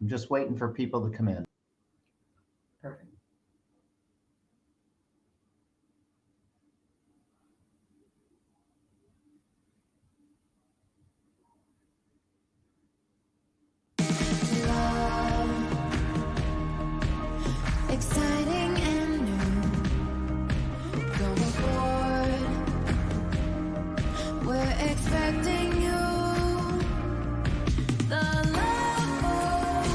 I'm just waiting for people to come in. Perfect. Exciting and new, going forward, we're expecting you. The love boat,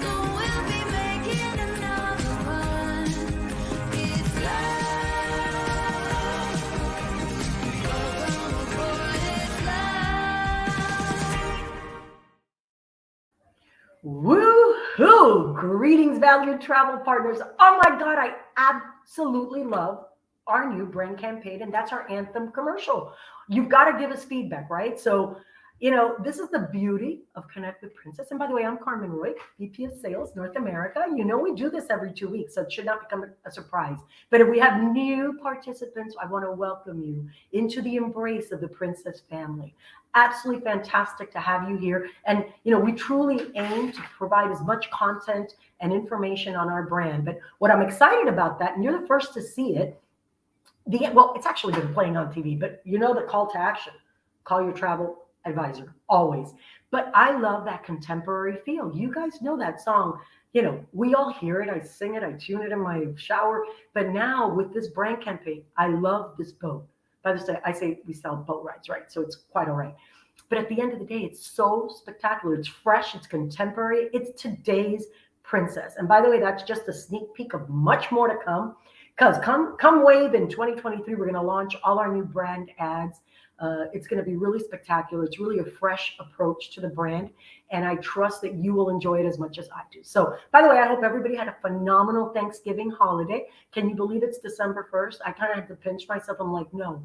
so we'll be making another run. It's love, welcome aboard, it's love. Woohoo! Greetings, valued travel partners. Oh my God, I absolutely love our new brand campaign, and that's our anthem commercial. You've got to give us feedback, right? So, this is the beauty of Connect with Princess. And by the way, I'm Carmen Roy, VP of Sales, North America. We do this every 2 weeks, so it should not become a surprise. But if we have new participants, I want to welcome you into the embrace of the Princess family. Absolutely fantastic to have you here. And, we truly aim to provide as much content and information on our brand. But what I'm excited about that, and you're the first to see it, it's actually been playing on TV, but the call to action, call your travel advisor, always. But I love that contemporary feel. You guys know that song. We all hear it. I sing it. I tune it in my shower. But now with this brand campaign, I love this boat. By the way, I say we sell boat rides, right? So it's quite all right. But at the end of the day, it's so spectacular. It's fresh. It's contemporary. It's today's princess. And by the way, that's just a sneak peek of much more to come. Because come wave in 2023, we're going to launch all our new brand ads. It's going to be really spectacular. It's really a fresh approach to the brand. And I trust that you will enjoy it as much as I do. So, by the way, I hope everybody had a phenomenal Thanksgiving holiday. Can you believe it's December 1st? I kind of had to pinch myself. I'm like, no,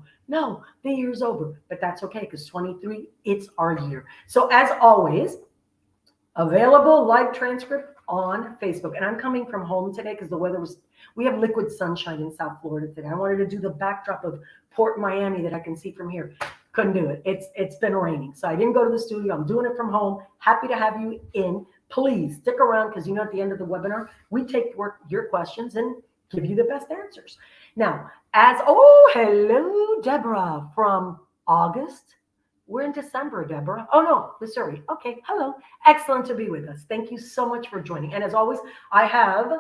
the year's over. But that's okay, because 23, it's our year. So as always, available live transcript on Facebook. And I'm coming from home today because we have liquid sunshine in South Florida today. I wanted to do the backdrop of Port Miami that I can see from here. Couldn't do it. It's been raining. So I didn't go to the studio. I'm doing it from home. Happy to have you in. Please stick around, because at the end of the webinar, we take your questions and give you the best answers. Now, hello, Deborah from August. We're in December, Deborah. Oh, no, Missouri. Okay, hello. Excellent to be with us. Thank you so much for joining. And as always, I have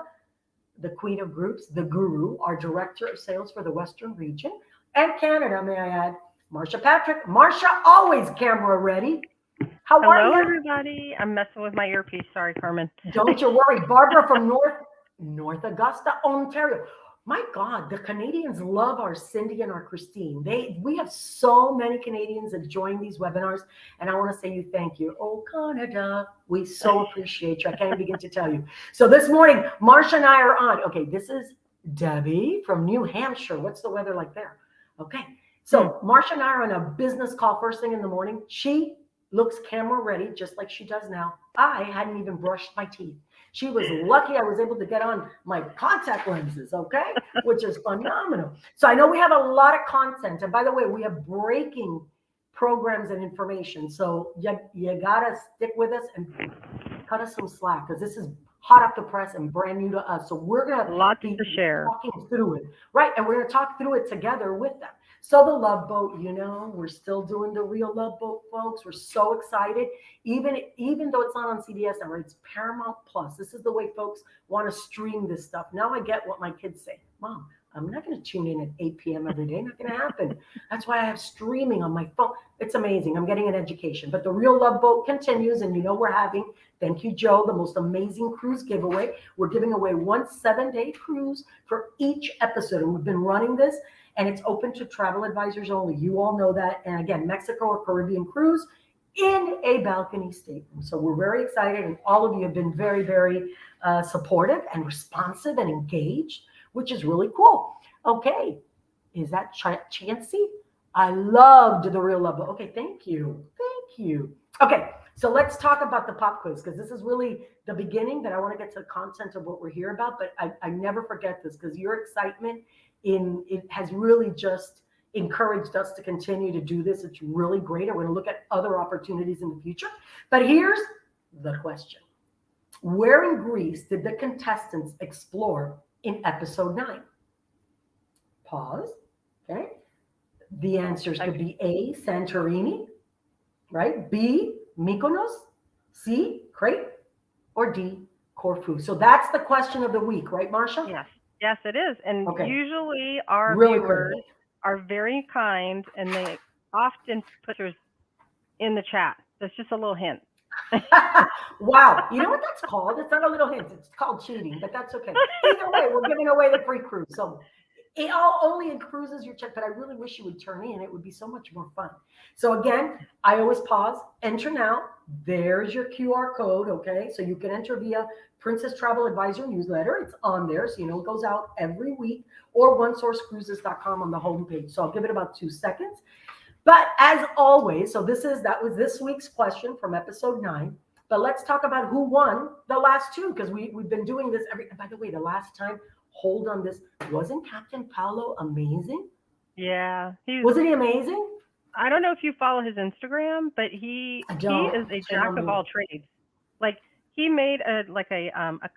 the Queen of Groups, the Guru, our Director of Sales for the Western region and Canada, may I add, Marsha Patrick. Marsha, always camera ready. How are you? Hello, everybody. I'm messing with my earpiece. Sorry, Carmen. Don't you worry. Barbara from North Augusta, Ontario. My God, the Canadians love our Cindy and our Christine. We have so many Canadians that join these webinars, and I want to say thank you. Oh, Canada, we so appreciate you. I can't even begin to tell you. So this morning, Marsha and I are on. Okay, this is Debbie from New Hampshire. What's the weather like there? Okay, so Marsha and I are on a business call first thing in the morning. She looks camera ready, just like she does now. I hadn't even brushed my teeth. She was lucky I was able to get on my contact lenses, okay? Which is phenomenal. So I know we have a lot of content. And by the way, we have breaking programs and information. So you got to stick with us and cut us some slack, because this is hot off the press and brand new to us. So we're going to be share. Talking through it, right? And we're going to talk through it together with them. So the Love Boat, we're still doing the real Love Boat, folks. We're so excited. Even though it's not on CBS now, it's Paramount Plus. This is the way folks want to stream this stuff. Now I get what my kids say. Mom, I'm not going to tune in at 8 p.m. every day. Not going to happen. That's why I have streaming on my phone. It's amazing. I'm getting an education. But the real Love Boat continues, and we're having, thank you, Joe, the most amazing cruise giveaway. We're giving away 1 7-day cruise for each episode, and we've been running this, and it's open to travel advisors only. You all know that. And again, Mexico or Caribbean cruise in a balcony stateroom. So we're very excited, and all of you have been very, very supportive and responsive and engaged, which is really cool. Okay, is that Chancey? I loved the real Love Boat. Okay, thank you. Okay, so let's talk about the pop quiz, because this is really the beginning, but I want to get to the content of what we're here about. But I never forget this, because your excitement it has really just encouraged us to continue to do this. It's really great. I'm going to look at other opportunities in the future. But here's the question. Where in Greece did the contestants explore in episode 9? Pause. Okay. The answers could be A, Santorini, right? B, Mykonos, C, Crete, or D, Corfu. So that's the question of the week, right, Marcia? Yes. Yes, it is. And Okay. usually our Really viewers critical. are very kind and they often put theirs in the chat. That's just a little hint. Wow. You know what that's called? It's not a little hint. It's called cheating, but that's okay. Either way, we're giving away the free cruise. So it all only in cruises your check, but I really wish you would turn in. It would be so much more fun. So again, I always pause, enter now. There's your QR code, okay? So you can enter via Princess Travel Advisor newsletter. It's on there, so you know it goes out every week, or onesourcecruises.com on the homepage. So I'll give it about 2 seconds. But as always, so that was this week's question from episode 9. But let's talk about who won the last 2, because we've been doing this by the way, the last time, hold on this, wasn't Captain Paolo amazing? Yeah. Wasn't he amazing? I don't know if you follow his Instagram, but he is a jack of all trades. Like he made a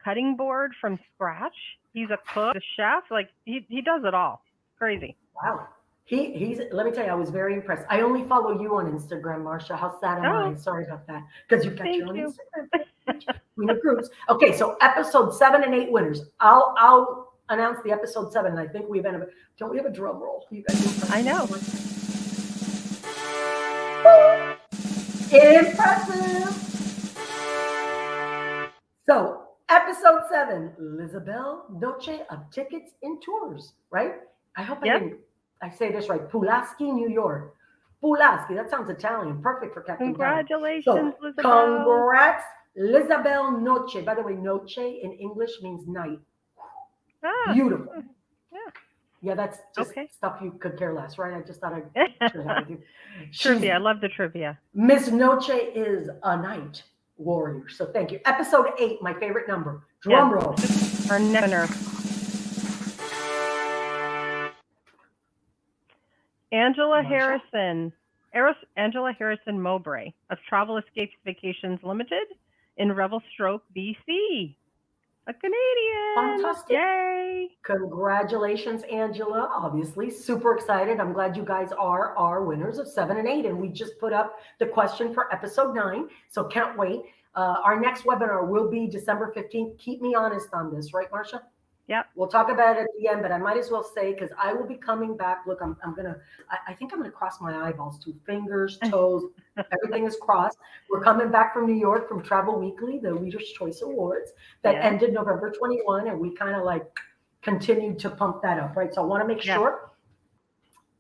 cutting board from scratch. He's a cook, a chef. Like he does it all. Crazy. Wow. He's let me tell you, I was very impressed. I only follow you on Instagram, Marcia. How sad am I? Sorry about that. Because you've got your own Instagram. Queen of Cruise. Okay, so episode 7 and 8 winners. I'll announce the episode 7, and I think don't we have a drum roll? You guys I know. Impressive. So episode 7, Lizabelle Noche of Tickets and Tours, right? I hope I say this right. Pulaski, New York. Pulaski, that sounds Italian. Perfect for Captain Congratulations, so, Lizabelle. Congrats, Lizabelle Noche. By the way, Noche in English means night. Ah, Beautiful. yeah. Yeah, that's just Okay. stuff you could care less, right? I just thought I'd share that with you. Trivia. I love the trivia. Miss Noche is a night warrior. So thank you. Episode 8, my favorite number. Drum roll. Our winner. Angela Harrison Mowbray of Travel Escapes Vacations Limited in Revelstoke, BC. A Canadian. Fantastic. Yay. Congratulations, Angela. Obviously, super excited. I'm glad you guys are our winners of 7 and 8. And we just put up the question for episode 9. So can't wait. Our next webinar will be December 15th. Keep me honest on this, right, Marcia? Yep. We'll talk about it at the end, but I might as well say, because I will be coming back. Look, I think I'm going to cross my eyeballs too. Fingers, toes, everything is crossed. We're coming back from New York from Travel Weekly, the Reader's Choice Awards that ended November 21. And we kind of continued to pump that up, right? So I want to make sure,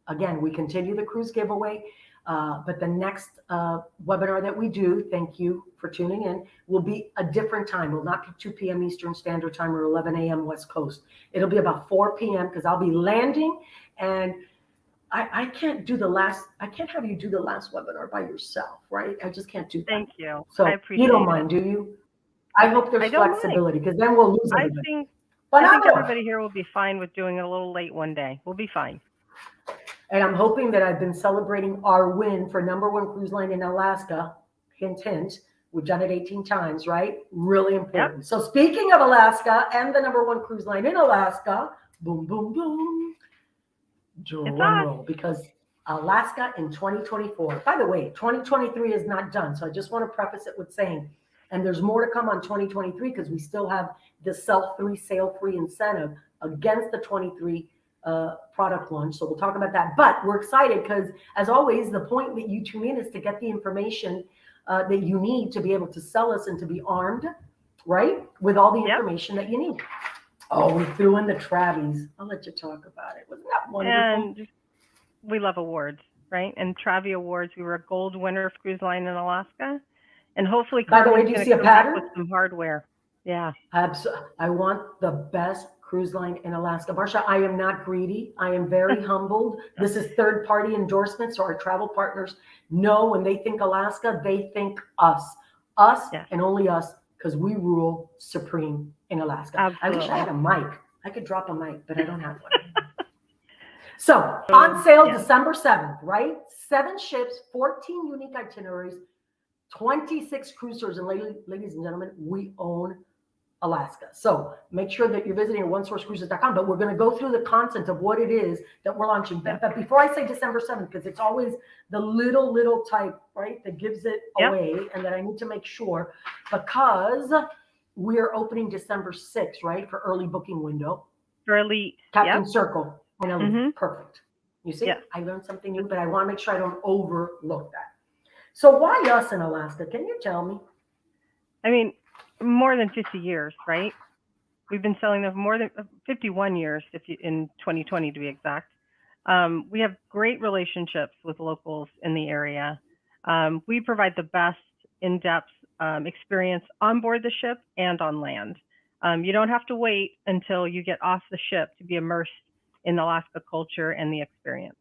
again, we continue the cruise giveaway. But the next webinar that we do, thank you for tuning in, will be a different time. It will not be 2 p.m. Eastern Standard Time or 11 a.m. West Coast. It'll be about 4 p.m. because I'll be landing, and I can't have you do the last webinar by yourself, right? I just can't do that. Thank you. So I appreciate you don't it. mind, do you? I hope there's flexibility because then we'll lose I everybody. think everybody here will be fine with doing it a little late one day. We'll be fine. And I'm hoping that I've been celebrating our win for #1 cruise line in Alaska. Hint, hint. We've done it 18 times, right? Really important. So speaking of Alaska and the #1 cruise line in Alaska, boom, boom, boom. Drum roll, because Alaska in 2024. By the way, 2023 is not done. So I just want to preface it with saying, and there's more to come on 2023 because we still have the sell-free, sail-free incentive against the 23 product launch. So we'll talk about that. But we're excited because, as always, the point that you tune in is to get the information that you need to be able to sell us and to be armed, right, with all the information that you need. Oh, we threw in the Travies. I'll let you talk about it. Wasn't that wonderful? And we love awards, right? And Travi Awards, we were a gold winner of Cruise Line in Alaska. And hopefully, by the way, do you see a pattern? With some hardware. Yeah. I want the best cruise line in Alaska. Marcia, I am not greedy. I am very humbled. This is third-party endorsement, so our travel partners know when they think Alaska, they think us. And only us, because we rule supreme in Alaska. Absolutely. I wish I had a mic. I could drop a mic, but I don't have one. So on sale December 7th, right? 7 ships, 14 unique itineraries, 26 cruise tours, and ladies and gentlemen, we own Alaska. So make sure that you're visiting onesourcecruises.com, but we're going to go through the content of what it is that we're launching. But before I say December 7th, because it's always the little type, right, that gives it away, and that I need to make sure, because we're opening December 6th, right, for early booking window. For Elite. Captain Circle. And Elite. Perfect. You see, Yeah. I learned something new, but I want to make sure I don't overlook that. So why us in Alaska? Can you tell me? I mean, more than 50 years, right? We've been selling them for more than 51 years, in 2020 to be exact. We have great relationships with locals in the area. We provide the best in-depth experience on board the ship and on land. You don't have to wait until you get off the ship to be immersed in the Alaska culture and the experience.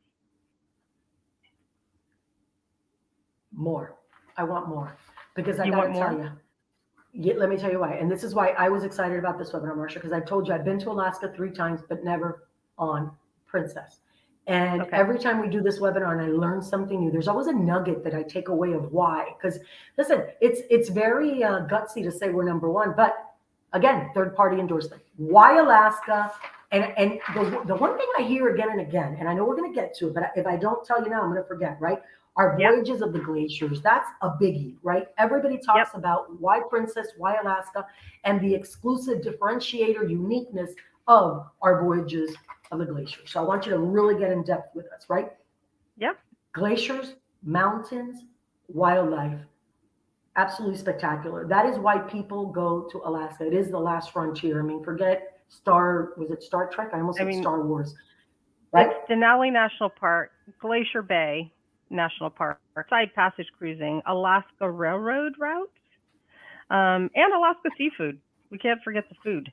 More. I want more. Because I You got to want tell more? you. Yeah, let me tell you why. And this is why I was excited about this webinar, Marcia, because I told you I've been to Alaska 3 times, but never on Princess. And every time we do this webinar and I learn something new, there's always a nugget that I take away of why. Because listen, it's very gutsy to say we're number one, but again, third-party endorsement. Why Alaska? And the one thing I hear again and again, and I know we're going to get to it, but if I don't tell you now, I'm going to forget, right? Our voyages of the glaciers, that's a biggie, right? Everybody talks about why Princess, why Alaska, and the exclusive differentiator uniqueness of our voyages of the glaciers. So I want you to really get in depth with us, right? Yep. Glaciers, mountains, wildlife, absolutely spectacular. That is why people go to Alaska. It is the last frontier. I mean, forget was it Star Trek? I almost said Star Wars, right? It's Denali National Park, Glacier Bay National Park, side passage cruising, Alaska Railroad routes, and Alaska seafood. We can't forget the food.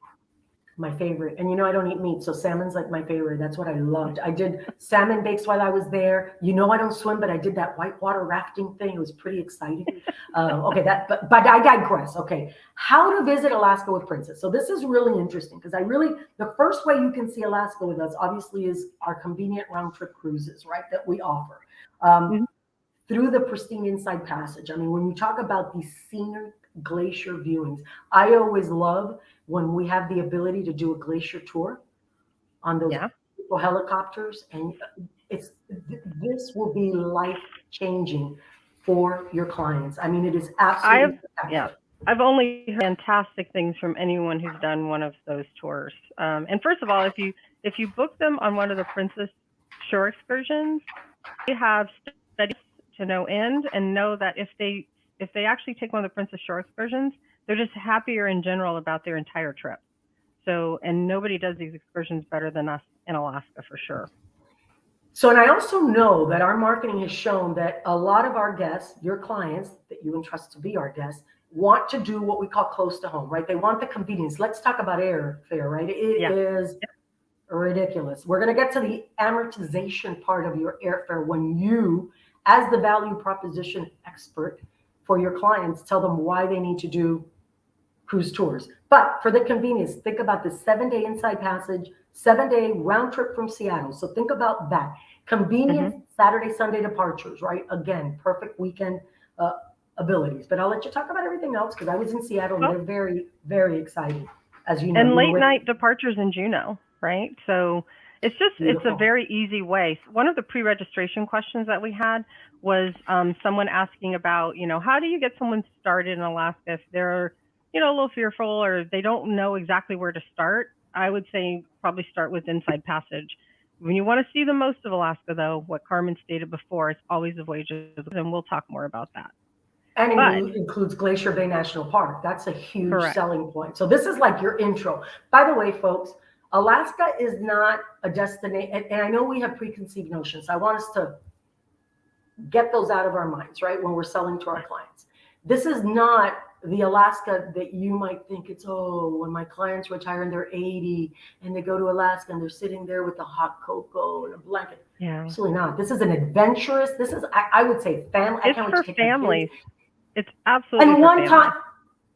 My favorite. And you know, I don't eat meat, so salmon's like my favorite. That's what I loved. I did salmon bakes while I was there. You know, I don't swim, but I did that whitewater rafting thing. It was pretty exciting. But I digress. Okay. How to visit Alaska with Princess. So this is really interesting because the first way you can see Alaska with us, obviously, is our convenient round trip cruises, right? That we offer through the pristine Inside Passage. I mean, when you talk about these scenic glacier viewings, I always love when we have the ability to do a glacier tour on those helicopters, and this will be life changing for your clients. I mean, it is absolutely spectacular. I've only heard fantastic things from anyone who's done one of those tours. And first of all, if you book them on one of the Princess Shore excursions, they have studies to no end, and know that if they actually take one of the Princess Shore excursions, they're just happier in general about their entire trip. So, and nobody does these excursions better than us in Alaska for sure. So, and I also know that our marketing has shown that a lot of our guests, your clients that you entrust to be our guests, want to do what we call close to home, right? They want the convenience. Let's talk about airfare, right? It is ridiculous. We're going to get to the amortization part of your airfare when you, as the value proposition expert for your clients, tell them why they need to do cruise tours. But for the convenience, think about the 7-day Inside Passage, 7-day round trip from Seattle. So think about that. Convenient Saturday, Sunday departures, right? Again, perfect weekend abilities. But I'll let you talk about everything else because I was in Seattle and they're very, very exciting, as you know. And late night departures in Juneau, right? So it's a very easy way. One of the pre-registration questions that we had was someone asking about, how do you get someone started in Alaska if they're, a little fearful or they don't know exactly where to start? I would say probably start with Inside Passage. When you want to see the most of Alaska, though, what Carmen stated before, it's always the voyages, and we'll talk more about that. And it includes Glacier Bay National Park. That's a huge selling point. So this is like your intro. By the way, folks, Alaska is not a destination, and I know we have preconceived notions. I want us to get those out of our minds, right, when we're selling to our clients. This is not the Alaska that you might think it's, when my clients retire and they're 80 and they go to Alaska and they're sitting there with a hot cocoa and a blanket. Yeah. Absolutely not. This is an adventurous, I would say family. It's for families. It's absolutely and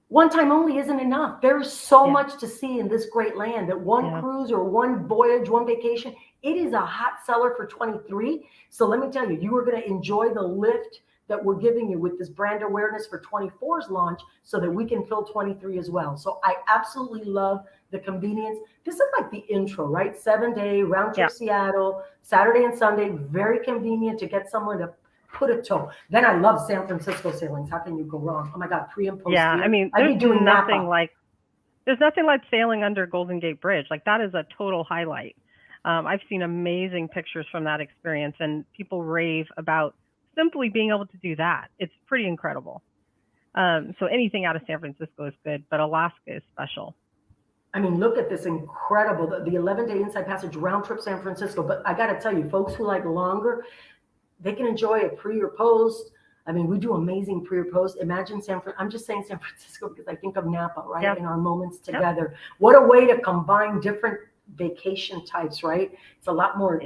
one time only isn't enough. There's so much to see in this great land that one cruise or one voyage, one vacation, it is a hot seller for 23. So let me tell you, you are going to enjoy the lift, that we're giving you with this brand awareness for 24's launch so that we can fill 23 as well. So I absolutely love the convenience. This is like the intro, right? 7-day round trip Seattle, Saturday and Sunday, very convenient to get someone to put a toe. Then I love San Francisco sailings. How can you go wrong? Oh my God, pre and post. Yeah, I mean, there's nothing like sailing under Golden Gate Bridge. Like that is a total highlight. I've seen amazing pictures from that experience, and people rave about simply being able to do that. It's pretty incredible. So anything out of San Francisco is good, but Alaska is special. I mean, look at this incredible, the 11-day inside passage round trip San Francisco. But I got to tell you, folks who like longer, they can enjoy a pre or post. I mean, we do amazing pre or post. Imagine I'm just saying San Francisco because I think of Napa, right? Yep. In our moments together. Yep. What a way to combine different vacation types, right? It's a lot more,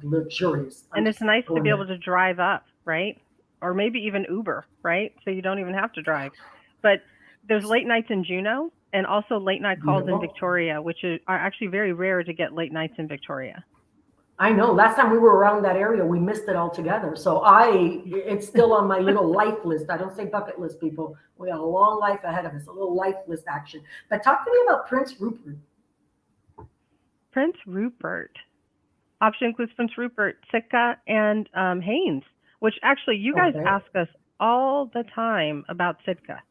luxurious. And it's nice to be able to drive up, right? Or maybe even Uber, right? So you don't even have to drive. But there's late nights in Juneau and also late night calls in Victoria, which are actually very rare to get late nights in Victoria. I know. Last time we were around that area, we missed it altogether. So it's still on my little life list. I don't say bucket list, people. We have a long life ahead of us, a little life list action. But talk to me about Prince Rupert. Prince Rupert. Option includes Prince Rupert, Sitka, and Haines, which actually you guys ask us all the time about Sitka.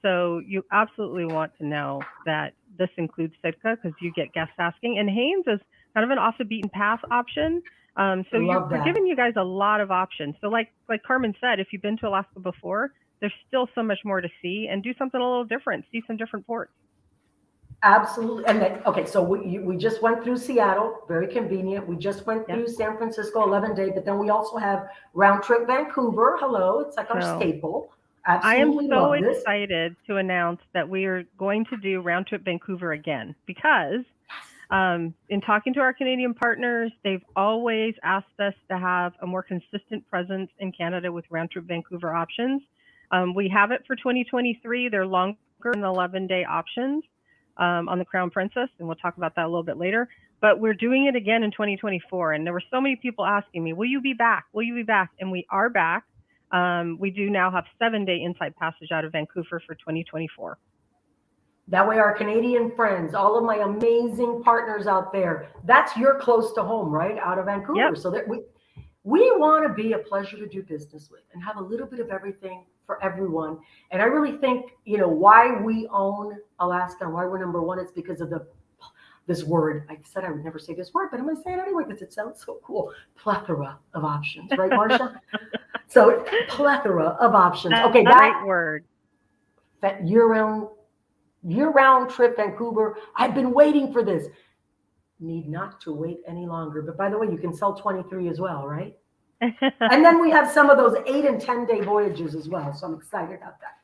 So you absolutely want to know that this includes Sitka because you get guests asking. And Haines is kind of an off the beaten path option. So we're giving you guys a lot of options. So like Carmen said, if you've been to Alaska before, there's still so much more to see and do something a little different, see some different ports. Absolutely. And then, so we just went through Seattle, very convenient. We just went through San Francisco, 11-day, but then we also have round trip Vancouver. Hello. It's like our staple. Absolutely. I am so excited to announce that we are going to do round trip Vancouver again because in talking to our Canadian partners, they've always asked us to have a more consistent presence in Canada with round trip Vancouver options. We have it for 2023. They're longer than the 11-day options. On the Crown Princess, and we'll talk about that a little bit later. But we're doing it again in 2024, and there were so many people asking me, will you be back? Will you be back? And we are back. We do now have 7-day inside passage out of Vancouver for 2024. That way our Canadian friends, all of my amazing partners out there, that's your close to home, right? Out of Vancouver. Yep. So that we want to be a pleasure to do business with and have a little bit of everything for everyone. And I really think, why we own Alaska and why we're number one is because of this word. I said I would never say this word, but I'm going to say it anyway because it sounds so cool. Plethora of options, right, Marcia? So plethora of options. Okay, that word. That year-round trip Vancouver. I've been waiting for this. Need not to wait any longer. But by the way, you can sell 23 as well, right? And then we have some of those 8 and 10-day voyages as well. So I'm excited about that.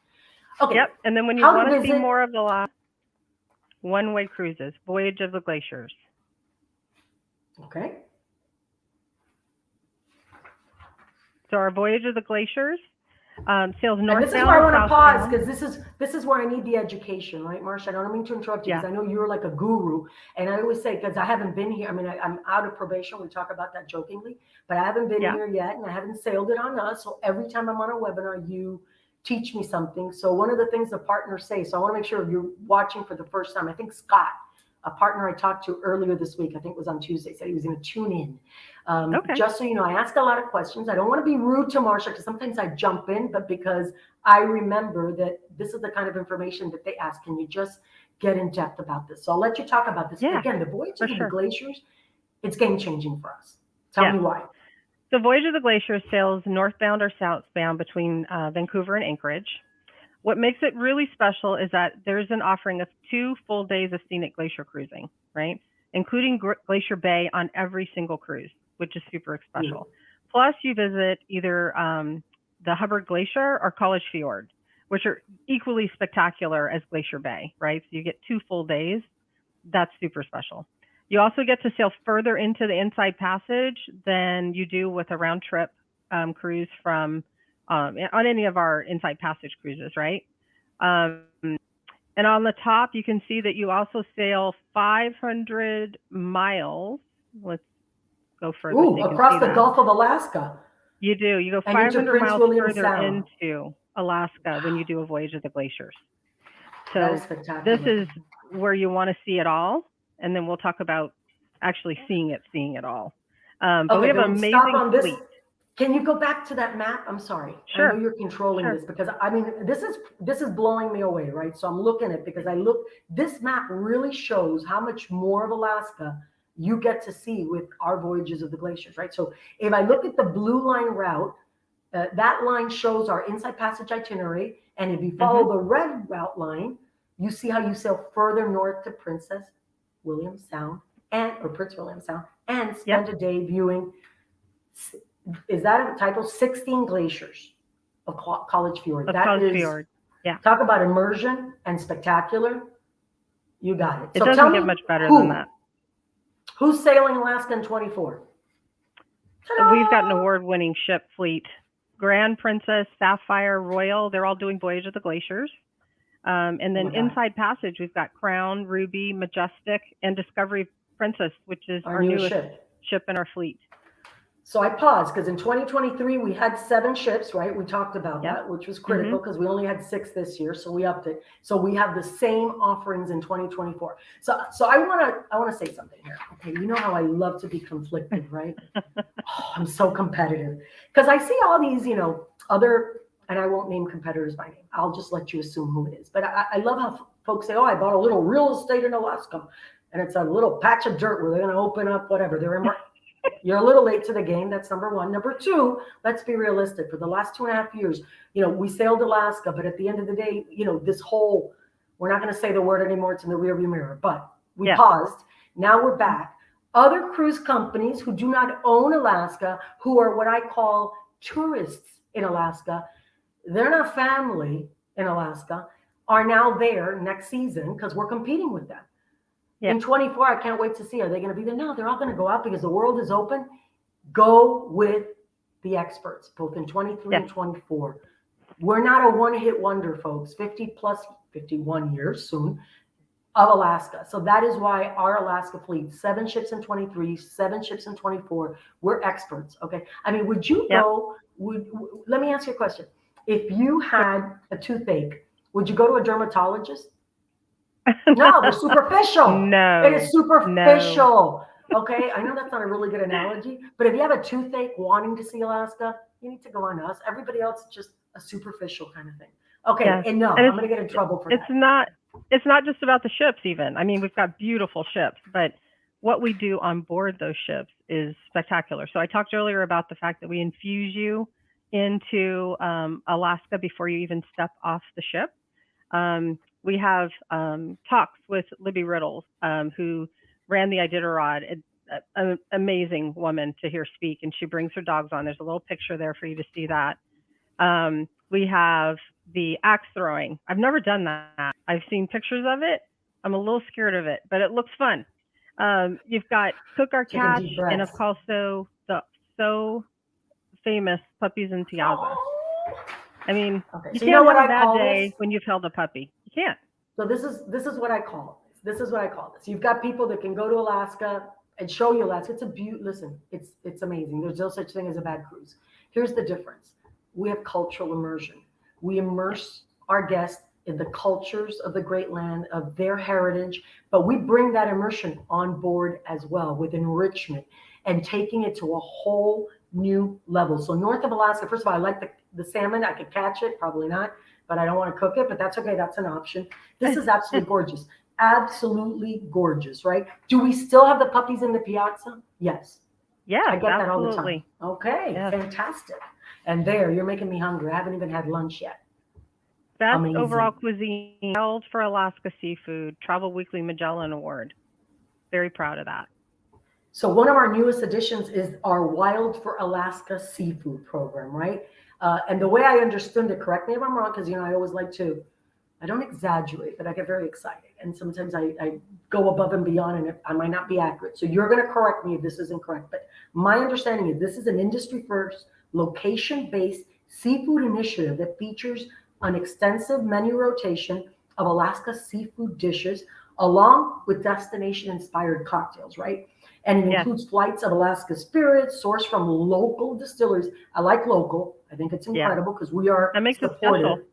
Okay. Yep. And then when you want to see more of the last one-way cruises, Voyage of the Glaciers. Okay. So our Voyage of the Glaciers sails northbound. And this is where I want to pause because this is where I need the education, right, Marcia? I don't mean to interrupt you because I know you're like a guru, and I always say because I haven't been here. I mean, I'm out of probation. We talk about that jokingly, but I haven't been here yet, and I haven't sailed it on us. So every time I'm on a webinar, you teach me something. So one of the things the partners say. So I want to make sure you're watching for the first time. I think Scott, a partner I talked to earlier this week, I think it was on Tuesday, said he was going to tune in. Just so you know, I ask a lot of questions. I don't want to be rude to Marcia because sometimes I jump in, but because I remember that this is the kind of information that they ask. Can you just get in depth about this? So I'll let you talk about this. But again, the Voyage of the Glaciers, it's game changing for us. Tell me why. The Voyage of the Glaciers sails northbound or southbound between Vancouver and Anchorage. What makes it really special is that there's an offering of 2 full days of scenic glacier cruising, right? Including Glacier Bay on every single cruise, which is super special. Plus, you visit either the Hubbard Glacier or College Fjord, which are equally spectacular as Glacier Bay, right? So you get 2 full days. That's super special. You also get to sail further into the Inside Passage than you do with a round trip cruise from on any of our Inside Passage cruises, right? And on the top, you can see that you also sail 500 miles. Let's go further. Ooh, across the Gulf of Alaska. You do. You go And into 500 Prince miles William further Sound. into Alaska when you do a voyage of the glaciers. That So is spectacular. this is where you want to see it all, and then we'll talk about actually seeing it all. But we have an then stop amazing on this. fleet. Can you go back to that map? I'm sorry. Sure. I know you're controlling Sure. this because I mean this is blowing me away, right? So I'm looking at it because this map really shows how much more of Alaska you get to see with our voyages of the glaciers, right? So if I look at the blue line route, that line shows our inside passage itinerary, and if you follow the red route line, you see how you sail further north to Prince William Sound and spend a day viewing. Is that a typo? 16 glaciers of College Fjord. College Fjord. Yeah. Talk about immersion and spectacular. You got it. It So doesn't tell get me much better than that. Who's sailing Alaska in 24? We've got an award-winning ship fleet. Grand Princess, Sapphire, Royal, they're all doing Voyage of the Glaciers. And then inside passage, we've got Crown, Ruby, Majestic, and Discovery Princess, which is our newest ship in our fleet. So I paused because in 2023, we had 7 ships, right? We talked about that, which was critical because we only had 6 this year. So we upped it. So we have the same offerings in 2024. So I want to say something here. Okay. You know how I love to be conflicted, right? I'm so competitive because I see all these, other, and I won't name competitors by name. I'll just let you assume who it is. But I love how folks say, oh, I bought a little real estate in Alaska. And it's a little patch of dirt where they're going to open up whatever. You're a little late to the game. That's number one. Number two, let's be realistic. For the last 2.5 years, we sailed Alaska, but at the end of the day, this whole, we're not going to say the word anymore. It's in the rearview mirror, but we paused. Now we're back. Other cruise companies who do not own Alaska, who are what I call tourists in Alaska, they're not family in Alaska, are now there next season because we're competing with them. In 24, I can't wait to see. Are they going to be there? No, they're all going to go out because the world is open. Go with the experts, both in 23 and 24. We're not a one-hit wonder, folks. 51 years soon of Alaska. So that is why our Alaska fleet, 7 ships in 23, 7 ships in 24. We're experts. Okay. I mean, would you go? Let me ask you a question. If you had a toothache, would you go to a dermatologist? No, they're superficial. No. It is superficial. No. Okay. I know that's not a really good analogy, but if you have a toothache wanting to see Alaska, you need to go on us. Everybody else is just a superficial kind of thing. Okay. Yeah. And no, I'm going to get in trouble for that. It's not just about the ships even. I mean, we've got beautiful ships, but what we do on board those ships is spectacular. So I talked earlier about the fact that we infuse you into Alaska before you even step off the ship. We have talks with Libby Riddle, who ran the Iditarod, an amazing woman to hear speak, and she brings her dogs on. There's a little picture there for you to see that. We have the axe throwing. I've never done that. I've seen pictures of it. I'm a little scared of it, but it looks fun. You've got Cook Our Catch, and of course, the so famous Puppies in Piazza. I mean, you can't have a bad day when you've held a puppy. You can't. So this is what I call this. This is what I call this. You've got people that can go to Alaska and show you Alaska. It's a listen, it's amazing. There's no such thing as a bad cruise. Here's the difference. We have cultural immersion. We immerse our guests in the cultures of the great land, of their heritage, but we bring that immersion on board as well with enrichment and taking it to a whole new level. So north of Alaska, first of all, I like the salmon. I could catch it, probably not, but I don't want to cook it, but that's okay. That's an option. This is absolutely gorgeous. Absolutely gorgeous, right? Do we still have the puppies in the piazza? Yes. Yeah, I get absolutely. that all the time. Okay, yes. Fantastic. And you're making me hungry. I haven't even had lunch yet. Best overall cuisine held for Alaska seafood, Travel Weekly Magellan Award. Very proud of that. So one of our newest additions is our Wild for Alaska seafood program, right? And the way I understood it, correct me if I'm wrong, because I always like to, I don't exaggerate, but I get very excited. And sometimes I go above and beyond, and I might not be accurate. So you're going to correct me if this isn't correct. But my understanding is this is an industry first, location-based seafood initiative that features an extensive menu rotation of Alaska seafood dishes, along with destination-inspired cocktails, right? And it Yes. includes flights of Alaska spirits sourced from local distilleries. I like local. I think it's Yeah. incredible because we are That makes it supportive. special.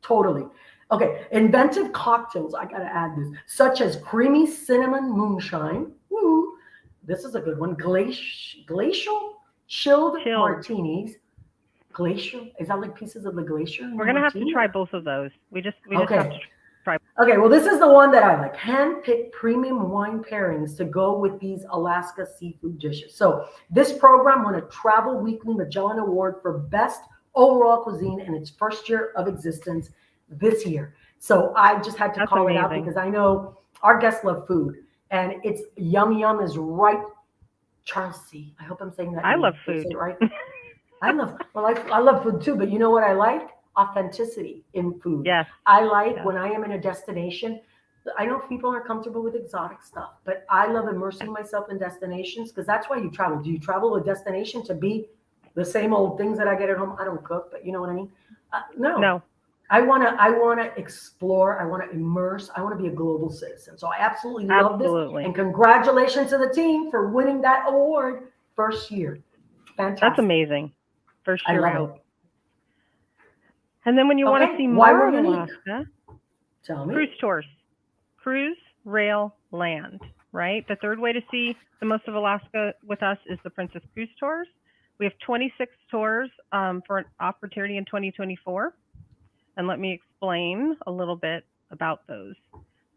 Totally. Okay, inventive cocktails, I gotta add this, such as creamy cinnamon moonshine. Woo. This is a good one. Glacial chilled Chilled. martinis. Glacial? Is that like pieces of the glacier? in We're the gonna have to martini? try both of those. We just have to Okay. try. Okay, well, this is the one that I like. Hand-picked premium wine pairings to go with these Alaska seafood dishes. So this program won a Travel Weekly Magellan Award for Best Overall Cuisine in its first year of existence this year. So I just had to That's call it out amazing. because I know our guests love food, and it's yum yum is right. Charles C. I hope I'm saying that. I name. love Did I say food. it right? I love food too, but you know what I like? Authenticity in food. Yes. I like Yeah. when I am in a destination. I know people aren't comfortable with exotic stuff, but I love immersing myself in destinations because that's why you travel. Do you travel a destination to be the same old things that I get at home? I don't cook, but you know what I mean? No. No. I wanna explore. I wanna immerse. I wanna be a global citizen. So I absolutely love this. Absolutely. And congratulations to the team for winning that award first year. Fantastic. That's amazing. First I year love out. it. And then when you want Okay, to see why more we're of unique? Alaska, Tell me. cruise tours. Cruise, rail, land, right? The third way to see the most of Alaska with us is the Princess Cruise Tours. We have 26 tours for an opportunity in 2024. And let me explain a little bit about those.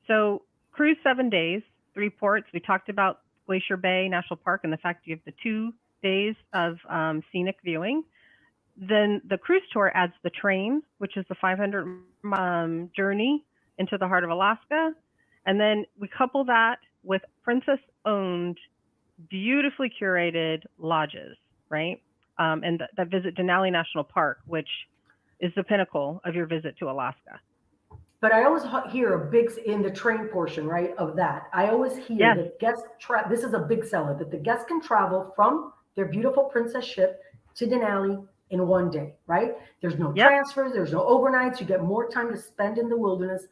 So cruise 7 days, 3 ports. We talked about Glacier Bay National Park and the fact you have the 2 days of scenic viewing. Then the cruise tour adds the train, which is the 500 journey into the heart of Alaska. And then we couple that with Princess-owned, beautifully curated lodges, right? And that visit Denali National Park, which is the pinnacle of your visit to Alaska. But I always hear a big in the train portion, right, of that. I always hear Yes. that guests this is a big seller, that the guests can travel from their beautiful princess ship to Denali in 1 day, right? There's no Yep. transfers, there's no overnights. You get more time to spend in the wilderness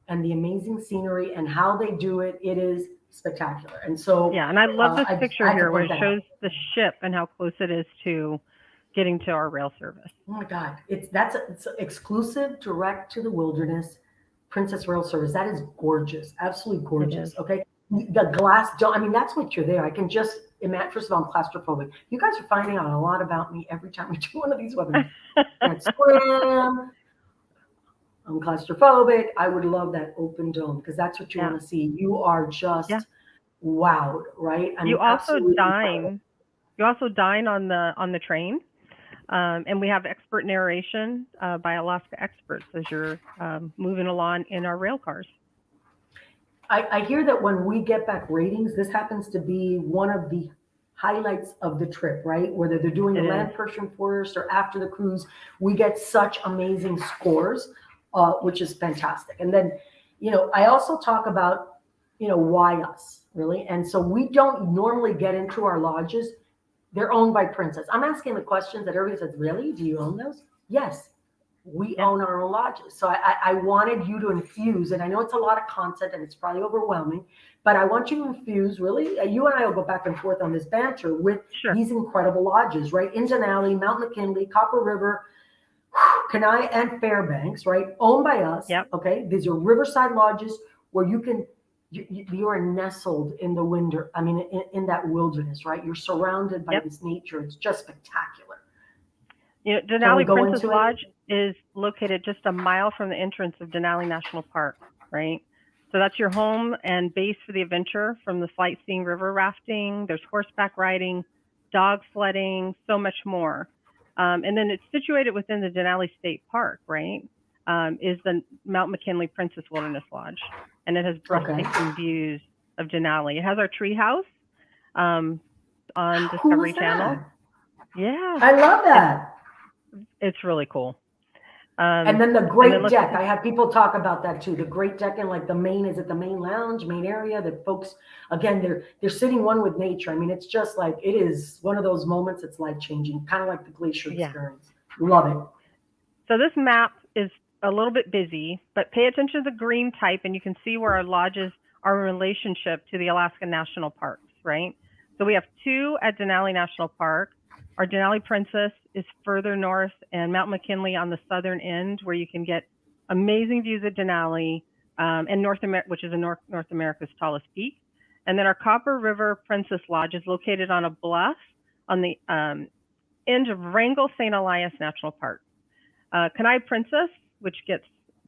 and the amazing scenery and how they do it. It is spectacular. And so Yeah, and I love this I picture had to here where it point that out. shows the ship and how close it is to getting to our rail service. Oh my God, it's exclusive, direct to the wilderness, Princess Rail Service. That is gorgeous, absolutely gorgeous. is. Okay, the glass dome. I mean, that's what you're there. I can just imagine. First of all, I'm claustrophobic. You guys are finding out a lot about me every time we do one of these webinars. Can't swim. I'm claustrophobic. I would love that open dome because that's what you Yeah. want to see. You are just Yeah. wowed, right? I mean, You also absolutely incredible. dine. You also dine on the train, and we have expert narration by Alaska experts as you're moving along in our rail cars. I hear that when we get back ratings, this happens to be one of the highlights of the trip, right? Whether they're doing the It land is. portion first or after the cruise, we get such amazing scores, which is fantastic. And then, I also talk about, why us, really? And so we don't normally get into our lodges. They're owned by Princess. I'm asking the questions that everybody says, really? Do you own those? Yes. We Yeah. own our own lodges. So I wanted you to infuse, and I know it's a lot of content and it's probably overwhelming, but I want you to infuse, really, you and I will go back and forth on this banter with Sure. these incredible lodges, right? In Denali, Mount McKinley, Copper River, Kenai, and Fairbanks, right? Owned by us. Yep. Okay. These are riverside lodges where you are nestled in the winter. I mean, in that wilderness, right? You're surrounded by Yep. this nature. It's just spectacular. Denali go Princess into it? Lodge is located just a mile from the entrance of Denali National Park, right? So that's your home and base for the adventure, from the sightseeing, river rafting, there's horseback riding, dog sledding, so much more. And then it's situated within the Denali State Park, right? Is the Mount McKinley Princess Wilderness Lodge. And it has breathtaking views of Denali. It has our tree house on Who Discovery was Channel. that? Yeah, I love that. it's really cool. And then the great let's- deck. I have people talk about that too. The great deck in like the main lounge, main area that folks, again, they're sitting one with nature. I mean, it's just like, it is one of those moments. It's life changing, kind of like the glacier Yeah. experience. Love it. So this map is a little bit busy, but pay attention to the green type and you can see where our lodges are in relationship to the Alaska National Parks, right? So we have 2 at Denali National Park. Our Denali Princess is further north, and Mount McKinley on the southern end, where you can get amazing views of Denali and which is North America's tallest peak. And then our Copper River Princess Lodge is located on a bluff on the end of Wrangell St. Elias National Park. Kenai Princess, which gets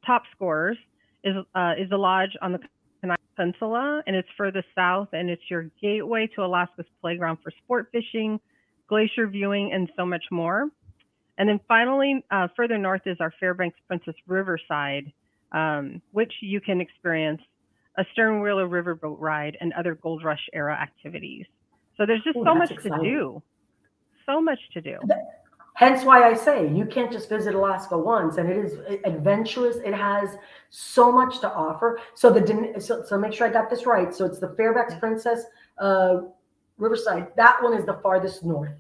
top scores, is the lodge on the Kenai Peninsula, and it's further south, and it's your gateway to Alaska's playground for sport fishing, glacier viewing, and so much more. And then finally, further north is our Fairbanks Princess Riverside, which you can experience a stern-wheeler riverboat ride and other Gold Rush era activities. So there's just so much to do. So much to do. Hence why I say you can't just visit Alaska once, and it is adventurous. It has so much to offer. So so make sure I got this right. So it's the Fairbanks Princess Riverside. That one is the farthest north.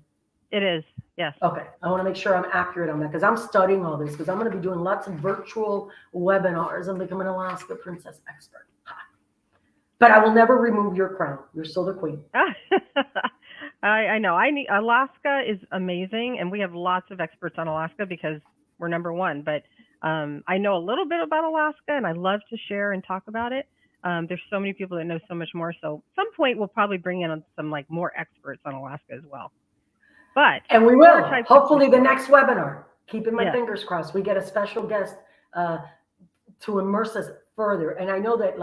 It is, yes. Okay, I want to make sure I'm accurate on that because I'm studying all this because I'm going to be doing lots of virtual webinars and become an Alaska Princess expert. But I will never remove your crown. You're still the queen. I know. Alaska is amazing, and we have lots of experts on Alaska because we're number one. But I know a little bit about Alaska, and I love to share and talk about it. There's so many people that know so much more. So at some point, we'll probably bring in some more experts on Alaska as well. And we will. Hopefully, the next webinar. Keeping my fingers crossed. We get a special guest to immerse us further. And I know that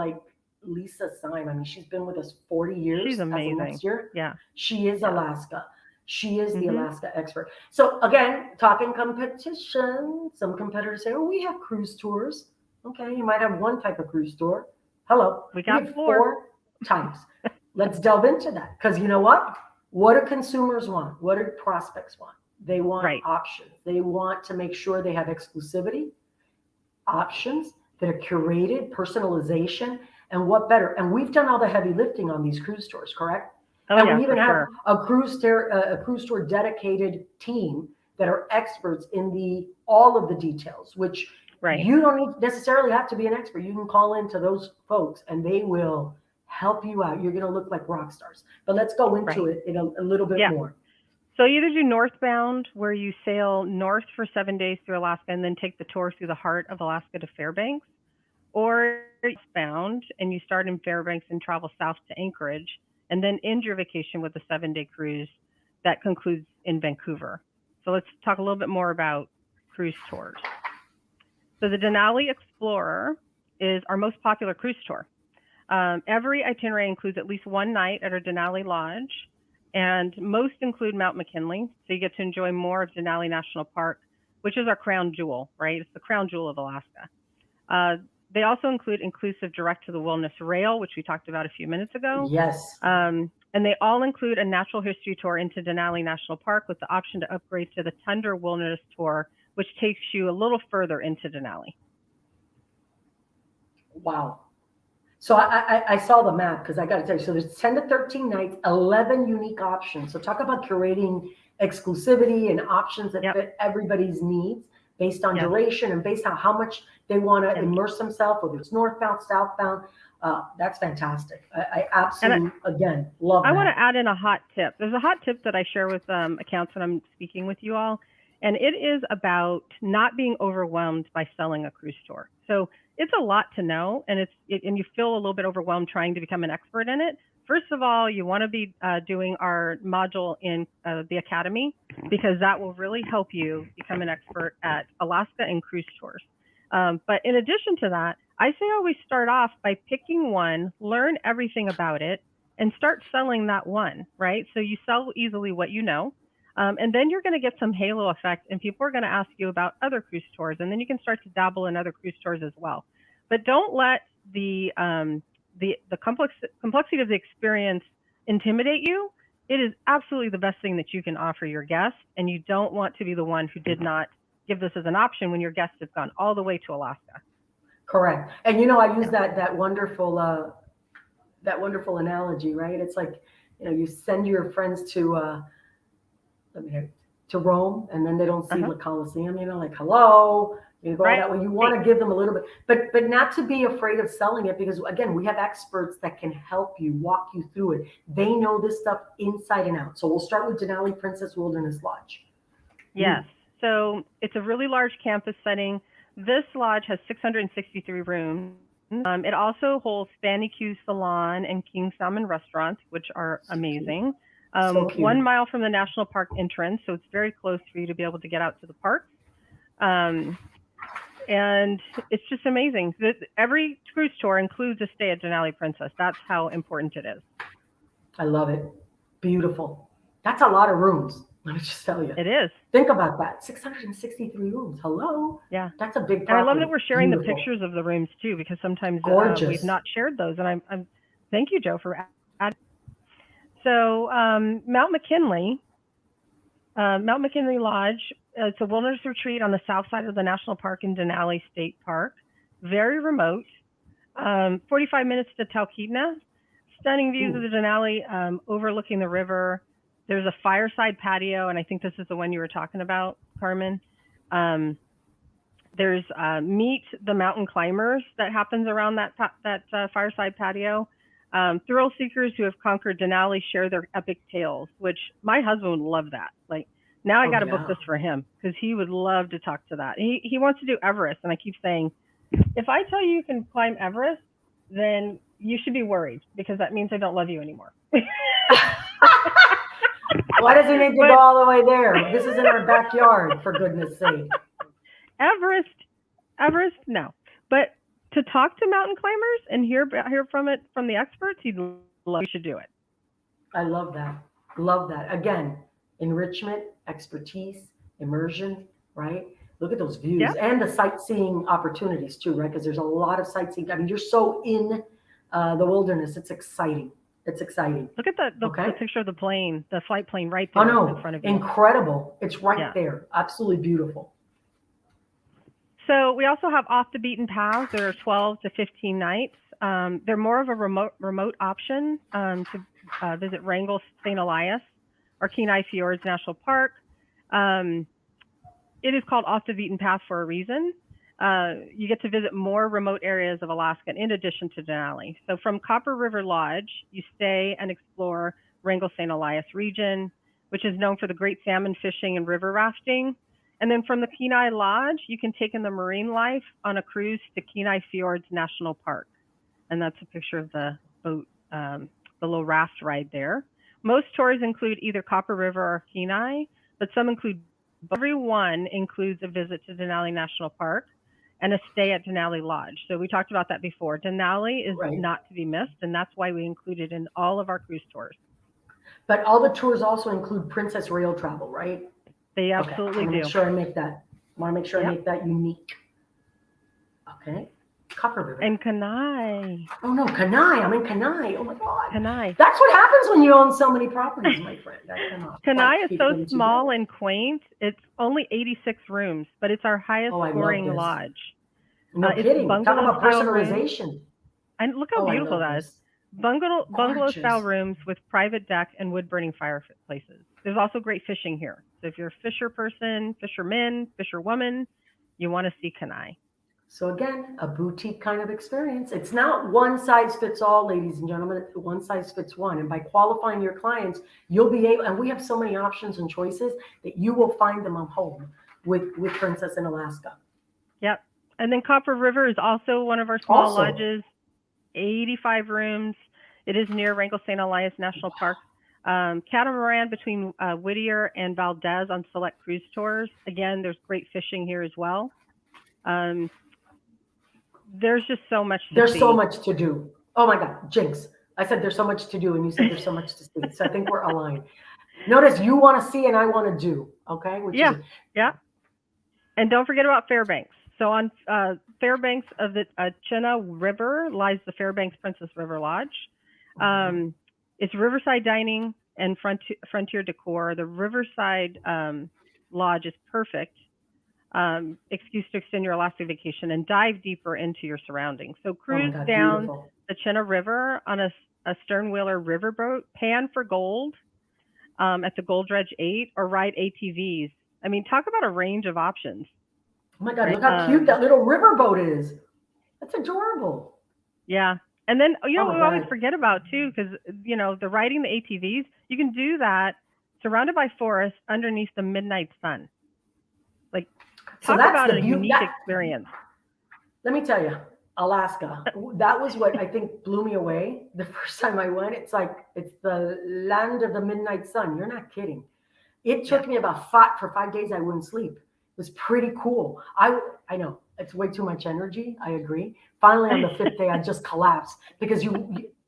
Lisa Syme, I mean, she's been with us 40 years. She's amazing. Next year. Yeah. She is Alaska. She is the Alaska expert. So again, talking competition, some competitors say, oh, we have cruise tours. Okay, you might have one type of cruise tour. Hello. We got have 4 types. Let's delve into that. Because you know what? What do consumers want? What do prospects want? They want options. They want to make sure they have exclusivity, options that are curated, personalization, and what better? And we've done all the heavy lifting on these cruise tours, correct? Oh, and yeah, we even have sure. a cruise tour dedicated team that are experts in all of the details, which you don't necessarily have to be an expert. You can call into those folks and they will help you out. You're going to look like rock stars. But let's go into it in a little bit more. So you either do northbound, where you sail north for 7 days through Alaska and then take the tour through the heart of Alaska to Fairbanks, or southbound and you start in Fairbanks and travel south to Anchorage, and then end your vacation with a 7-day cruise that concludes in Vancouver. So let's talk a little bit more about cruise tours. So the Denali Explorer is our most popular cruise tour. Every itinerary includes at least one night at our Denali Lodge, and most include Mount McKinley. So you get to enjoy more of Denali National Park, which is our crown jewel, right? It's the crown jewel of Alaska. They also include inclusive direct to the wilderness rail, which we talked about a few minutes ago. Yes. And they all include a natural history tour into Denali National Park with the option to upgrade to the Tundra Wilderness Tour, which takes you a little further into Denali. Wow. So I saw the map because I got to tell you, so there's 10 to 13 nights, 11 unique options. So talk about curating exclusivity and options that fit everybody's needs based on duration and based on how much they want to immerse themselves, whether it's northbound, southbound. That's fantastic. I absolutely, again, love that. I want to add in a hot tip. There's a hot tip that I share with accounts when I'm speaking with you all, and it is about not being overwhelmed by selling a cruise tour. So it's a lot to know, and and you feel a little bit overwhelmed trying to become an expert in it. First of all, you want to be doing our module in the Academy, because that will really help you become an expert at Alaska and cruise tours. But in addition to that, I say always start off by picking one, learn everything about it, and start selling that one, right? So you sell easily what you know, and then you're going to get some halo effect, and people are going to ask you about other cruise tours, and then you can start to dabble in other cruise tours as well. But don't let the complexity of the experience intimidate you. It is absolutely the best thing that you can offer your guests, and you don't want to be the one who did not give this as an option when your guests have gone all the way to Alaska. Correct. And I use that wonderful analogy, right? It's like, you send your friends to Rome, and then they don't see the Colosseum, like, hello, You go Right. that way. You want to give them a little bit, but not to be afraid of selling it, because again, we have experts that can help you, walk you through it. They know this stuff inside and out. So we'll start with Denali Princess Wilderness Lodge. Yes. So it's a really large campus setting. This lodge has 663 rooms. It also holds Fanny Q Salon and King Salmon Restaurant, which are amazing. So cute. 1 mile from the national park entrance, so it's very close for you to be able to get out to the park. And it's just amazing. Every cruise tour includes a stay at Denali Princess. That's how important it is. I love it. Beautiful. That's a lot of rooms. Let me just tell you. It is. Think about that. 663 rooms. Hello. Yeah. That's a big property. And I love that we're sharing Beautiful. the pictures of the rooms too, because sometimes Gorgeous. we've not shared those. And I'm thank you, Joe, for adding. So Mount McKinley Lodge. It's a wilderness retreat on the south side of the national park in Denali State Park. Very remote. 45 minutes to Talkeetna. Stunning views of the Denali overlooking the river. There's a fireside patio, and I think this is the one you were talking about, Carmen. There's Meet the Mountain Climbers that happens around that fireside patio. Thrill seekers who have conquered Denali share their epic tales, which my husband would love that. Like, now I got to book this for him because he would love to talk to that. He wants to do Everest, and I keep saying, if I tell you can climb Everest, then you should be worried because that means I don't love you anymore. Why does he need to go all the way there? This is in our backyard, for goodness sake. Everest, no. But to talk to mountain climbers and hear from the experts, you should do it. I love that. Love that. Again, enrichment, expertise, immersion, right? Look at those views and the sightseeing opportunities too, right? Because there's a lot of sightseeing. I mean, you're so in the wilderness. It's exciting. It's exciting. Look at the picture of the plane, the flight plane right there in front of you. Incredible. It's right there. Absolutely beautiful. So we also have Off the Beaten Path. There are 12 to 15 nights. They're more of a remote option to visit Wrangell St. Elias or Kenai Fjords National Park. It is called Off the Beaten Path for a reason. You get to visit more remote areas of Alaska in addition to Denali. So from Copper River Lodge, you stay and explore Wrangell St. Elias region, which is known for the great salmon fishing and river rafting. And then from the Kenai Lodge, you can take in the marine life on a cruise to Kenai Fjords National Park. And that's a picture of the boat, the little raft ride there. Most tours include either Copper River or Kenai, but some include, every one includes a visit to Denali National Park and a stay at Denali Lodge. So we talked about that before. Denali is not to be missed, and that's why we include it in all of our cruise tours. But all the tours also include Princess Rail travel, right? They absolutely do. Make sure I make that. Want to make sure I make that unique. Okay. Copper River. And Kenai. Oh no, Kenai. I'm in Kenai. Oh my God. Kenai. That's what happens when you own so many properties, my friend. I cannot. Kenai is so small and quaint. It's only 86 rooms, but it's our highest scoring lodge. No kidding. Talk about personalization. And look how beautiful that is. Bungalow style rooms with private deck and wood burning fireplaces. There's also great fishing here. So if you're a fisher person, fisherman, fisherwoman, you want to see Kenai. So again, a boutique kind of experience. It's not one size fits all, ladies and gentlemen. One size fits one. And by qualifying your clients, you'll be able, and we have so many options and choices that you will find them at home with Princess in Alaska. Yep. And then Copper River is also one of our small lodges, 85 rooms. It is near Wrangell St. Elias National Park. Catamaran between Whittier and Valdez on select cruise tours. Again, there's great fishing here as well. There's just so much to see. There's so much to do. Oh my God, Jinx. I said there's so much to do, and you said there's so much to see. So I think we're aligned. Notice you want to see and I want to do. Okay? Yeah. And don't forget about Fairbanks. So on Fairbanks of the Chena River lies the Fairbanks Princess River Lodge. It's riverside dining and frontier decor. The riverside lodge is perfect excuse to extend your Alaska vacation and dive deeper into your surroundings. So cruise down the Chena River on a stern-wheeler riverboat, pan for gold at the Gold Dredge 8, or ride ATVs. I mean, talk about a range of options. Oh my God, look how cute that little riverboat is. That's adorable. Yeah. And then, Oh what my we always God. forget about too, because, the riding the ATVs, you can do that surrounded by forest underneath the midnight sun. Like, So talk that's about the a beauty. unique experience. Let me tell you, Alaska, that was what I think blew me away the first time I went. It's like, it's the land of the midnight sun. You're not kidding. It took me about for 5 days, I wouldn't sleep. It was pretty cool. I know it's way too much energy. I agree. Finally, on the 5th day, I just collapsed because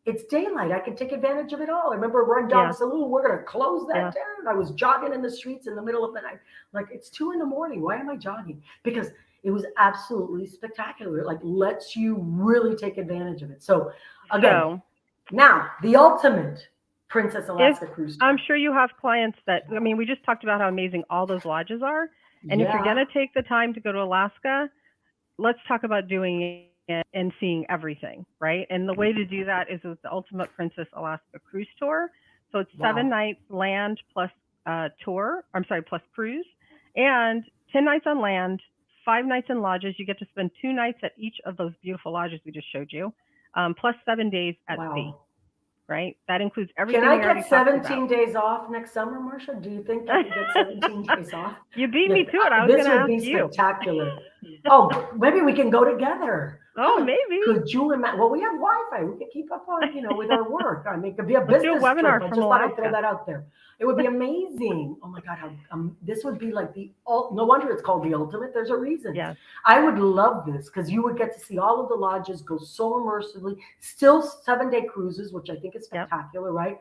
it's daylight. I can take advantage of it all. I remember Red Dog Saloon, we're going to close that down. I was jogging in the streets in the middle of the night. Like, it's 2 a.m. Why am I jogging? Because it was absolutely spectacular. It, like, lets you really take advantage of it. So again, now the ultimate Princess Alaska cruise tour. I'm sure you have clients that, we just talked about how amazing all those lodges are. And if you're going to take the time to go to Alaska, let's talk about doing it and seeing everything, right? And the way to do that is with the Ultimate Princess Alaska Cruise Tour. So it's 7 nights land plus plus cruise, and 10 nights on land, 5 nights in lodges. You get to spend 2 nights at each of those beautiful lodges we just showed you, plus 7 days at sea. Right? That includes everything. Can I get 17 days off next summer, Marcia? Do you think I can get 17 days off? You beat me to it. I was going to ask you. This would be spectacular. Oh, maybe we can go together. Oh, maybe. Could you imagine? Well, we have Wi-Fi. We can keep up on, with our work. I mean, it could be a business do a webinar trip. I from just thought I'd Alaska. throw that out there. It would be amazing. Oh my God, this would be like no wonder it's called the ultimate. There's a reason. Yes. I would love this because you would get to see all of the lodges, go so immersively, still 7-day cruises, which I think is spectacular, right?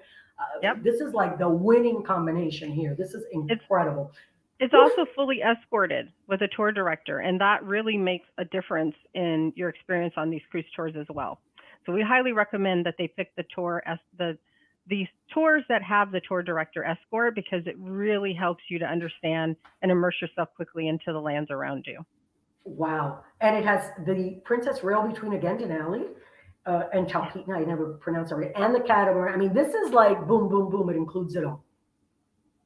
This is like the winning combination here. This is incredible. It's also fully escorted with a tour director, and that really makes a difference in your experience on these cruise tours as well. So we highly recommend that they pick the these tours that have the tour director escort, because it really helps you to understand and immerse yourself quickly into the lands around you. Wow. And it has the Princess Rail between, again, Denali and Talkeetna. I never pronounce it right. And the catamaran. I mean, this is like boom, boom, boom. It includes it all.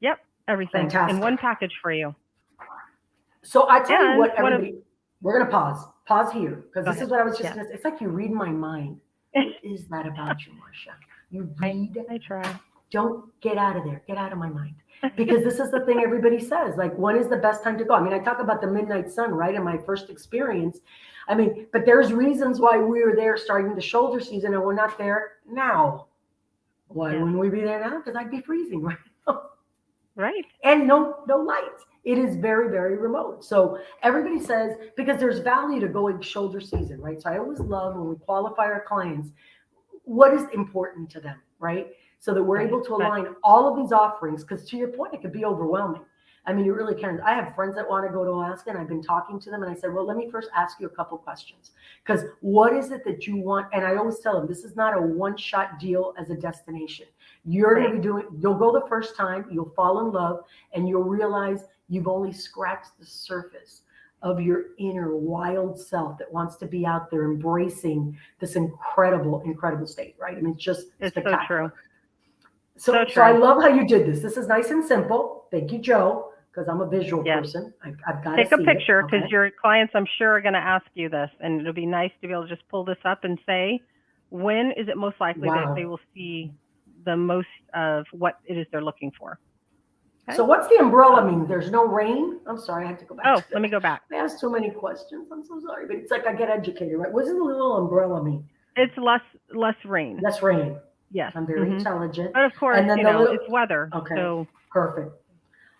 Yep. Everything in one package for you. So I tell you what, everybody, we're going to pause here, because this is what I was just going to say. It's like you read my mind. What is that about you, Marcia? You read. I try. Don't get out of there. Get out of my mind. Because this is the thing everybody says. Like, when is the best time to go? I mean, I talk about the midnight sun, right? In my first experience. I mean, but there's reasons why we were there starting the shoulder season and we're not there now. Why wouldn't we be there now? Because I'd be freezing right now. Right. And no lights. It is very, very remote. So everybody says, because there's value to going shoulder season, right? So I always love when we qualify our clients, what is important to them, right? So that we're able to align all of these offerings, because to your point, it could be overwhelming. I mean, you really can. I have friends that want to go to Alaska, and I've been talking to them, and I said, well, let me first ask you a couple questions, because what is it that you want? And I always tell them, this is not a one-shot deal as a destination. You're going to be you'll go the first time, you'll fall in love, and you'll realize you've only scratched the surface of your inner wild self that wants to be out there embracing this incredible, incredible state, right? I mean, it's spectacular. So true. So I love how you did this. This is nice and simple. Thank you, Joe, because I'm a visual person. I've got to take a picture, because your clients, I'm sure, are going to ask you this, and it'll be nice to be able to just pull this up and say, when is it most likely that they will see the most of what it is they're looking for? Okay. So what's the umbrella mean? There's no rain? I'm sorry, I had to go back. Oh, let me go back. I asked so many questions. I'm so sorry, but it's like I get educated, right? What does the little umbrella mean? It's less rain. Less rain. Yes. I'm very intelligent. But of course, and then it's weather. Okay. So perfect.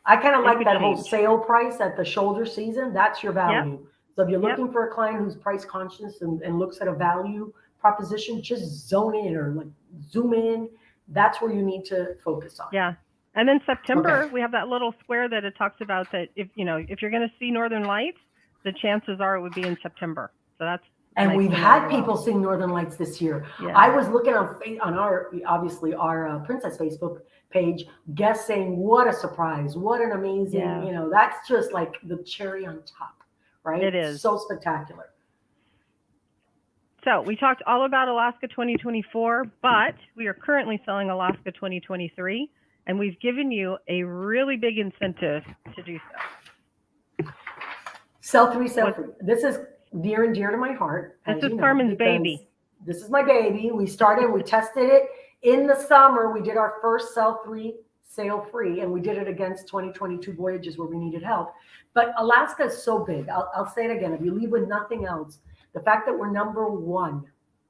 I kind of like that whole sale price at the shoulder season. That's your value. Yep. So if you're looking for a client who's price conscious and looks at a value proposition, just zone in or like zoom in. That's where you need to focus on. Yeah. And then September, we have that little square that it talks about that if you're going to see Northern Lights, the chances are it would be in September. So that's. And we've had people seeing Northern Lights this year. Yeah. I was looking on our Princess Facebook page, guessing what a surprise, what an amazing, that's just like the cherry on top, right? It is. So spectacular. So we talked all about Alaska 2024, but we are currently selling Alaska 2023, and we've given you a really big incentive to do so. Sell 3, sell What- free. This is near and dear to my heart. This as is you know, Carmen's because baby. This is my baby. We tested it in the summer. We did our first sell 3, sale free, and we did it against 2022 voyages where we needed help. But Alaska is so big. I'll say it again. If you leave with nothing else, the fact that we're number 1,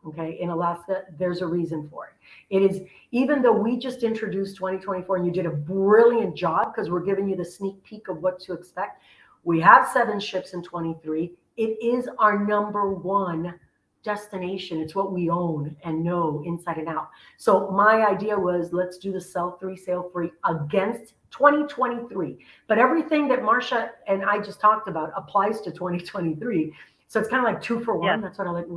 okay, in Alaska, there's a reason for it. It is, even though we just introduced 2024 and you did a brilliant job because we're giving you the sneak peek of what to expect. We have 7 ships in 23. It is our number 1 destination. It's what we own and know inside and out. So my idea was, let's do the sell 3, sale free against 2023. But everything that Marcia and I just talked about applies to 2023. So it's kind of like 2 for 1. Yes. That's what I like,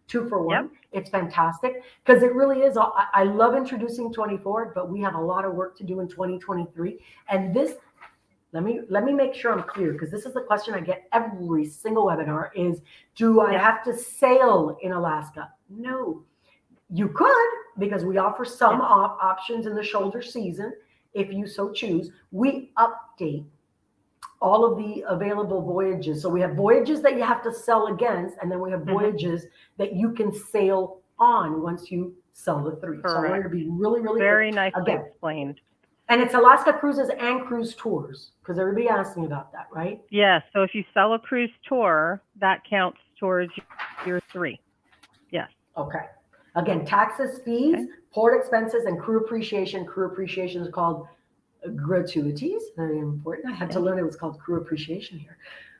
2 for 1. Yep. It's fantastic because it really is. I love introducing 24, but we have a lot of work to do in 2023. And this, let me make sure I'm clear, because this is the question I get every single webinar is, do I have to sail in Alaska? No, you could, because we offer some options in the shoulder season if you so choose. We update all of the available voyages. So we have voyages that you have to sell against, and then we have voyages that you can sail on once you sell the 3. Correct. So I wanted to be really, really Very clear. nicely Again, explained. and it's Alaska cruises and cruise tours, because everybody asked me about that, right? Yes. So if you sell a cruise tour, that counts towards your 3. Yes. Okay. Again, taxes, fees, Okay. port expenses, and crew appreciation. Crew appreciation is called gratuities. Very important. I had to learn it was called crew appreciation here.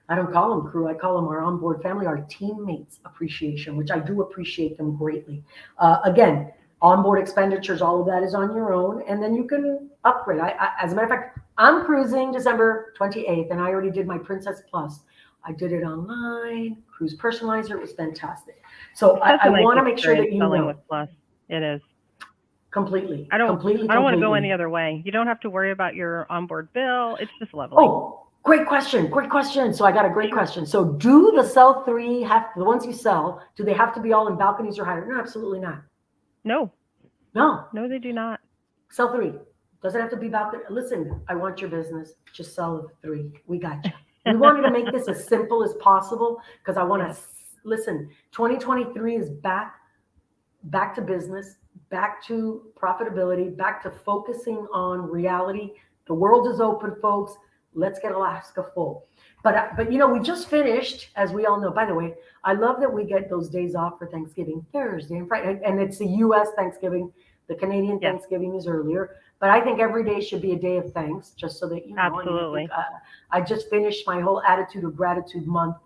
I don't call them crew. I call them our onboard family, our teammates appreciation, which I do appreciate them greatly. Again, onboard expenditures, all of that is on your own, and then you can upgrade. As a matter of fact, I'm cruising December 28th, and I already did my Princess Plus. I did it online, cruise personalizer. It was fantastic. So I want to make sure that you selling know with Plus. It is. completely. I don't want to go completely. any other way. You don't have to worry about your onboard bill. It's just lovely. Oh, great question. Great question. So I got a great question. So do the sell 3 the ones you sell, do they have to be all in balconies or higher? No, absolutely not. No, No, they do not. sell 3. Doesn't have to be balcony. Listen, I want your business. Just sell 3. We got you. We wanted to make this as simple as possible because I want to listen. 2023 is back to business, back to profitability, back to focusing on reality. The world is open, folks. Let's get Alaska full. But we just finished, as we all know. By the way, I love that we get those days off for Thanksgiving, Thursday and Friday, and it's the U.S. Thanksgiving. The Canadian Thanksgiving is earlier, but I think every day should be a day of thanks, just so that you know. Absolutely. I just finished my whole attitude of gratitude month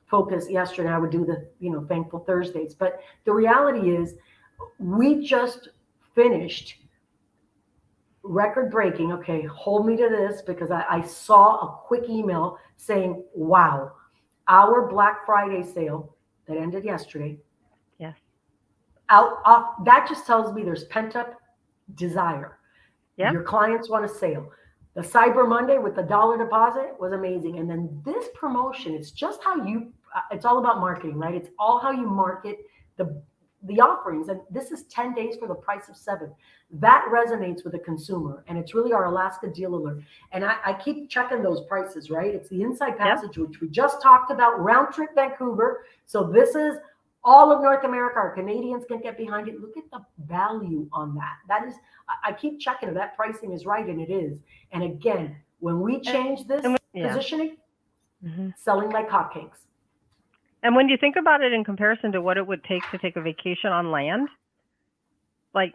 focus yesterday. I would do the thankful Thursdays, but the reality is, we just finished record breaking. Okay, hold me to this because I saw a quick email saying, wow, our Black Friday sale that ended yesterday. Yes. That just tells me there's pent up desire. Yeah. Your clients want a sale. The Cyber Monday with the $1 deposit was amazing. And then this promotion, it's just how it's all about marketing, right? It's all how you market the offerings. And this is 10 days for the price of 7. That resonates with the consumer. And it's really our Alaska Deal Alert. And I keep checking those prices, right? It's the Inside Passage, which we just talked about, round trip Vancouver. So this is all of North America. Our Canadians can get behind it. Look at the value on that. That is, I keep checking if that pricing is right, and it is. And again, when we change this positioning, selling like hotcakes. And when you think about it in comparison to what it would take to take a vacation on land, like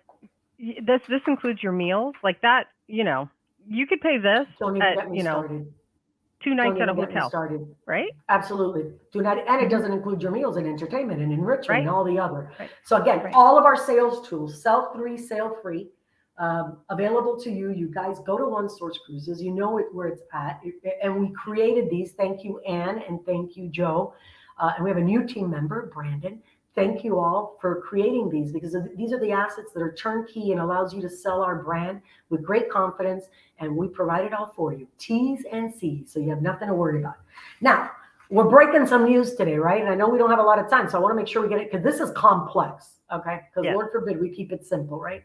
this includes your meals, like that. You could pay this Don't even get me started. 2 nights at a Don't even get me hotel, started. right? Absolutely. Do not, and it doesn't include your meals and entertainment and enrichment and all the other. Right. So again, all of our sales tools, sell 3, sale free, available to you. You guys go to One Source Cruises. You know where it's at. And we created these. Thank you, Anne, and thank you, Joe. And we have a new team member, Brandon. Thank you all for creating these, because these are the assets that are turnkey and allows you to sell our brand with great confidence. And we provide it all for you, T's and C's, so you have nothing to worry about. Now, we're breaking some news today, right? And I know we don't have a lot of time, so I want to make sure we get it, because this is complex, okay? Because Lord forbid we keep it simple, right?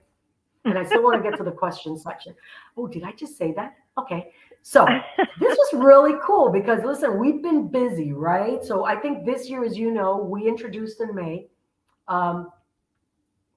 And I still want to get to the question section. Oh, did I just say that? Okay. So this was really cool because listen, we've been busy, right? So I think this year, as you know, we introduced in May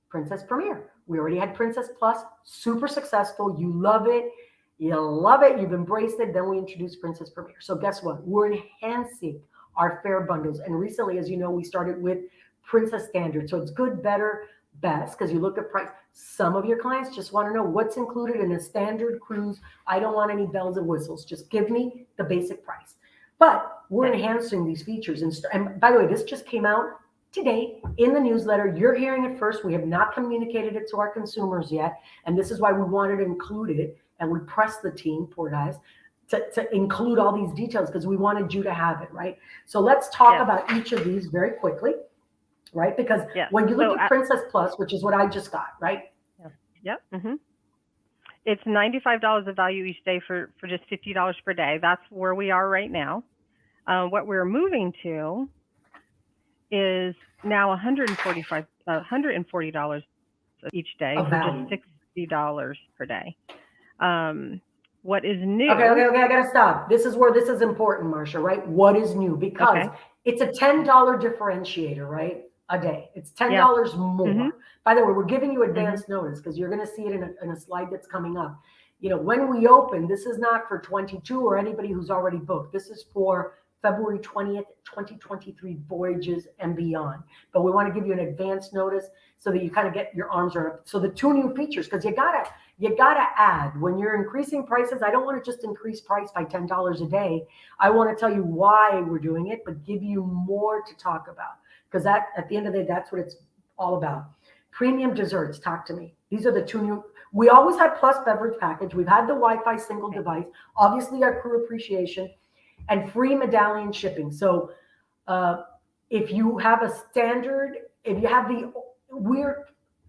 Princess Premier. We already had Princess Plus, super successful. You love it. You love it. You've embraced it. Then we introduced Princess Premier. So guess what? We're enhancing our fare bundles. And recently, as you know, we started with Princess Standard. So it's good, better, best, because you look at price. Some of your clients just want to know what's included in a standard cruise. I don't want any bells and whistles. Just give me the basic price. But we're enhancing these features. And by the way, this just came out today in the newsletter. You're hearing it first. We have not communicated it to our consumers yet. And this is why we wanted to include it. And we pressed the team, poor guys, to include all these details because we wanted you to have it, right? So let's talk about each of these very quickly, right? Because when you look at Princess Plus, which is what I just got, right? Yep. It's $95 of value each day for just $50 per day. That's where we are right now. What we're moving to is now $140 each day for just $60 per day. What is new? Okay, I gotta stop. This is where this is important, Marcia, right? What is new? Because it's a $10 differentiator, right? A day. It's $10 more. By the way, we're giving you advance notice because you're gonna see it in a slide that's coming up. You know, when we open, this is not for 22 or anybody who's already booked. This is for February 20th, 2023 voyages and beyond. But we want to give you an advance notice so that you kind of get your arms around it. So the two new features, because you gotta add when you're increasing prices. I don't want to just increase price by $10 a day. I want to tell you why we're doing it, but give you more to talk about. Because that at the end of the day, that's what it's all about. Premium desserts, talk to me. These are the two new. We always had plus beverage package. We've had the Wi-Fi single device, obviously our crew appreciation, and free medallion shipping. So if you have a standard, if you have the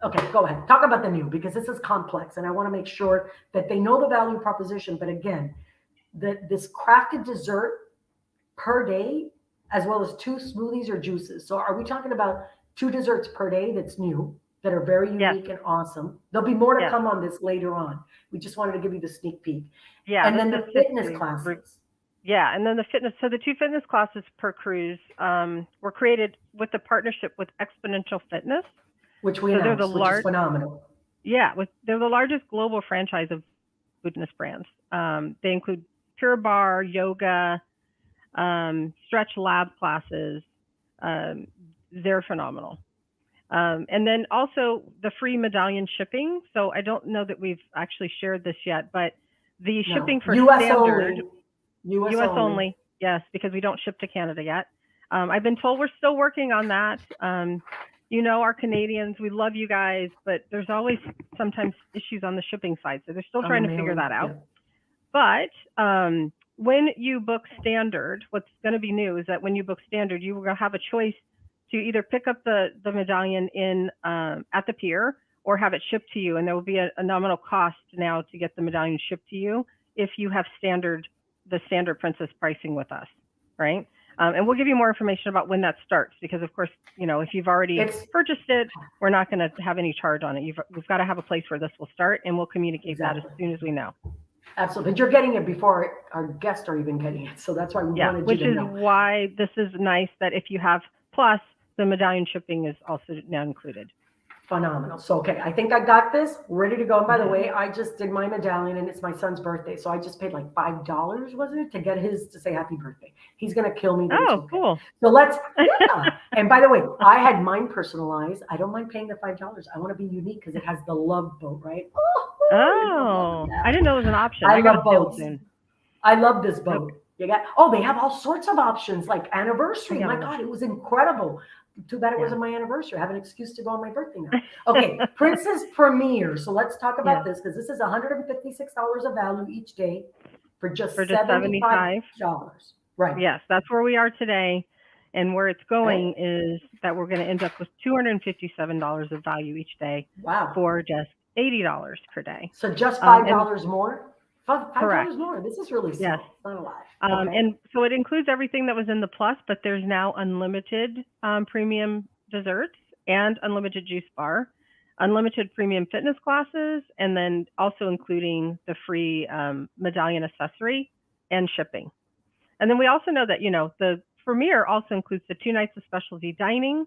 okay, go ahead. Talk about the new because this is complex and I want to make sure that they know the value proposition. But again, this crafted dessert per day, as well as 2 smoothies or juices. So are we talking about 2 desserts per day that's new, that are very unique and awesome? There'll be more to come on this later on. We just wanted to give you the sneak peek. Yeah. And then the fitness classes. Yeah, and then the fitness. So the 2 fitness classes per cruise were created with the partnership with Exponential Fitness, which we announced, which is phenomenal. Yeah, they're the largest global franchise of fitness brands. They include Pure Barre, yoga, stretch lab classes. They're phenomenal. And then also the free medallion shipping. So I don't know that we've actually shared this yet, but the shipping for US standard. US only. Yes, because we don't ship to Canada yet. I've been told we're still working on that. You know, our Canadians, we love you guys, but there's always sometimes issues on the shipping side. So they're still trying to figure that out. But when you book standard, what's going to be new is that when you book standard, you will have a choice to either pick up the medallion in at the pier or have it shipped to you. And there will be a nominal cost now to get the medallion shipped to you if you have the standard Princess pricing with us, right? And we'll give you more information about when that starts because, of course, you know, if you've already purchased it, we're not going to have any charge on it. We've got to have a place where this will start, and we'll communicate that as soon as we know. Absolutely. But you're getting it before our guests are even getting it. So that's why we wanted you to know. Which is why this is nice that if you have Plus, the medallion shipping is also now included. Phenomenal. So, okay, I think I got this ready to go. And by the way, I just did my medallion and it's my son's birthday. So I just paid like $5, wasn't it, to get his to say happy birthday. He's going to kill me. Oh, cool. So let's, And by the way, I had mine personalized. I don't mind paying the $5. I want to be unique because it has the love boat, right? Oh, I didn't know it was an option. I love boats. I love this boat. You got, they have all sorts of options like anniversary. My God, it was incredible. Too bad it wasn't my anniversary. I have an excuse to go on my birthday now. Okay, Princess Premier. So let's talk about this because this is $156 of value each day for just $75. Right. Yes, that's where we are today. And where it's going is that we're going to end up with $257 of value each day for just $80 per day. So just $5 more? Correct. $5 more. This is really small. Yes. It's not a lot. And so it includes everything that was in the Plus, but there's now unlimited premium desserts and unlimited juice bar. unlimited premium fitness classes, and then also including the free medallion accessory and shipping. And then we also know that, the Premier also includes the 2 nights of specialty dining,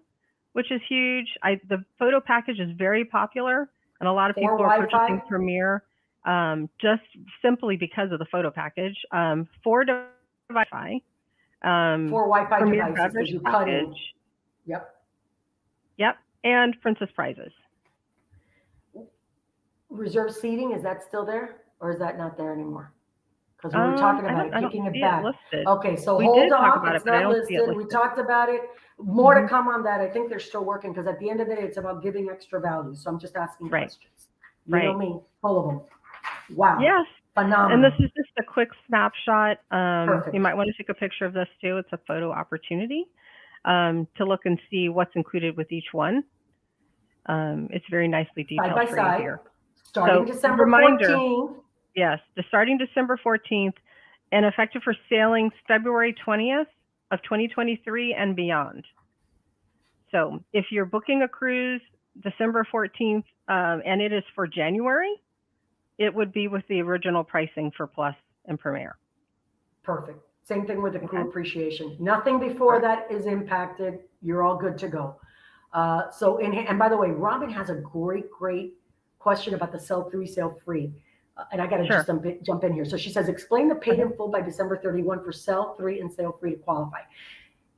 which is huge. The photo package is very popular, and a lot of people are purchasing Premier just simply because of the photo package. 4 Wi-Fi. 4 Wi-Fi Premier devices because beverage you cut in. package. Yep. And princess prizes. Reserve seating, is that still there or is that not there anymore? Because we were talking about it, kicking it back. Okay, so hold on, it's not listed. We talked about it. More to come on that. I think they're still working because at the end of the day, it's about giving extra value. So I'm just asking questions. You know me, full of them. Wow. Yes. Phenomenal. And this is just a quick snapshot. Perfect. You might want to take a picture of this too. It's a photo opportunity to look and see what's included with each one. It's very nicely detailed side by for side. you here. Starting December 14th. Yes, starting December 14th and effective for sailings February 20th of 2023 and beyond. So if you're booking a cruise December 14th and it is for January, it would be with the original pricing for Plus and Premier. Perfect. Same thing with the crew appreciation. Nothing before that is impacted. You're all good to go. And by the way, Robin has a great question about the sell 3, sale free. And I got to just jump in here. So she says, explain the paid in full by December 31 for sell 3 and sale free to qualify.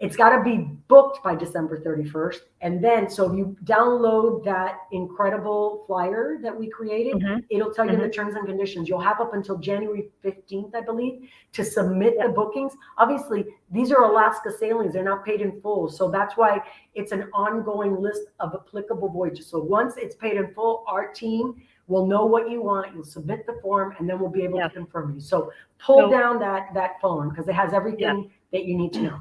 It's got to be booked by December 31st. And then, so if you download that incredible flyer that we created, it'll tell you the terms and conditions. You'll have up until January 15th, I believe, to submit the bookings. Obviously, these are Alaska sailings. They're not paid in full. So that's why it's an ongoing list of applicable voyages. So once it's paid in full, our team will know what you want. You'll submit the form, and then we'll be able to confirm you. So pull down that form because it has everything that you need to know.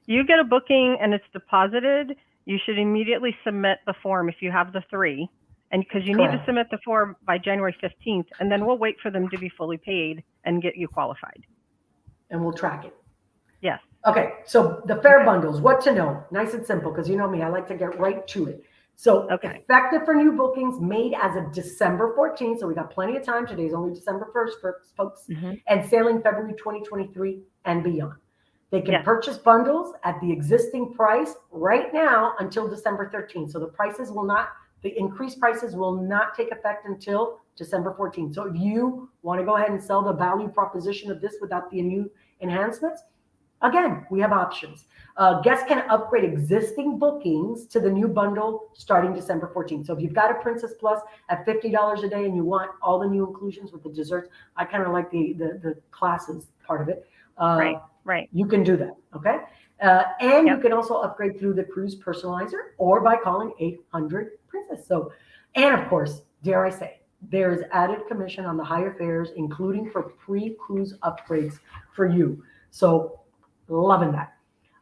You get a booking and it's deposited, you should immediately submit the form if you have the 3, and because you need to submit the form by January 15th, and then we'll wait for them to be fully paid and get you qualified. And we'll track it. Yes. Okay, so the fare bundles, what to know? Nice and simple, because you know me, I like to get right to it. So effective for new bookings made as of December 14th, so we got plenty of time. Today is only December 1st for folks, and sailing February 2023 and beyond. They can purchase bundles at the existing price right now until December 13th. So the increased prices will not take effect until December 14th. So if you want to go ahead and sell the value proposition of this without the new enhancements, again, we have options. Guests can upgrade existing bookings to the new bundle starting December 14th. So if you've got a Princess Plus at $50 a day and you want all the new inclusions with the desserts, I kind of like the classes part of it. Right. You can do that, okay? And you can also upgrade through the cruise personalizer or by calling 800-PRINCESS. So, and of course, dare I say, there is added commission on the higher fares, including for pre-cruise upgrades for you. So, loving that.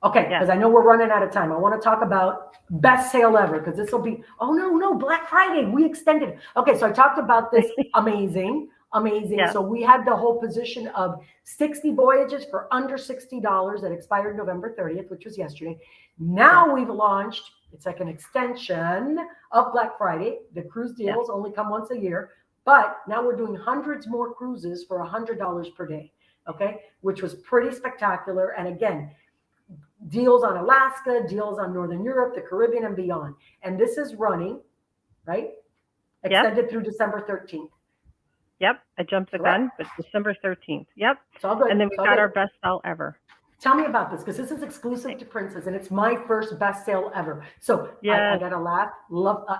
Okay, because I know we're running out of time. I want to talk about best sale ever because this will be, Black Friday, we extended. Okay, so I talked about this amazing. Yeah. So we had the whole position of 60 voyages for under $60 that expired November 30th, which was yesterday. Now we've launched, it's like an extension of Black Friday. The cruise deals only come once a year, but now we're doing hundreds more cruises for $100 per day, okay? Which was pretty spectacular. And again, deals on Alaska, deals on Northern Europe, the Caribbean and beyond. And this is running, right? Extended through December 13th. Yep, I jumped the gun, but December 13th. Yep. It's all good. And then we've got our best sale ever. Tell me about this, because this is exclusive to Princess, and it's my first best sale ever. So I got to laugh.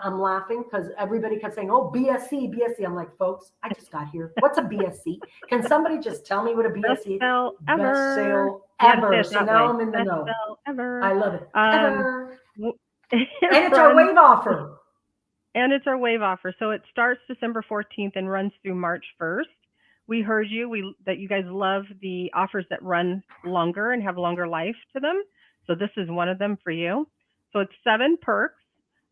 I'm laughing because everybody kept saying, oh, BSC. I'm like, folks, I just got here. What's a BSC? Can somebody just tell me what a BSC is? Best sale ever. Best sale ever. So now I'm in the know. Best sale ever. I love it. Ever. And it's our wave offer. And it's our wave offer. So it starts December 14th and runs through March 1st. We heard you, that you guys love the offers that run longer and have longer life to them. So this is one of them for you. So it's 7 perks.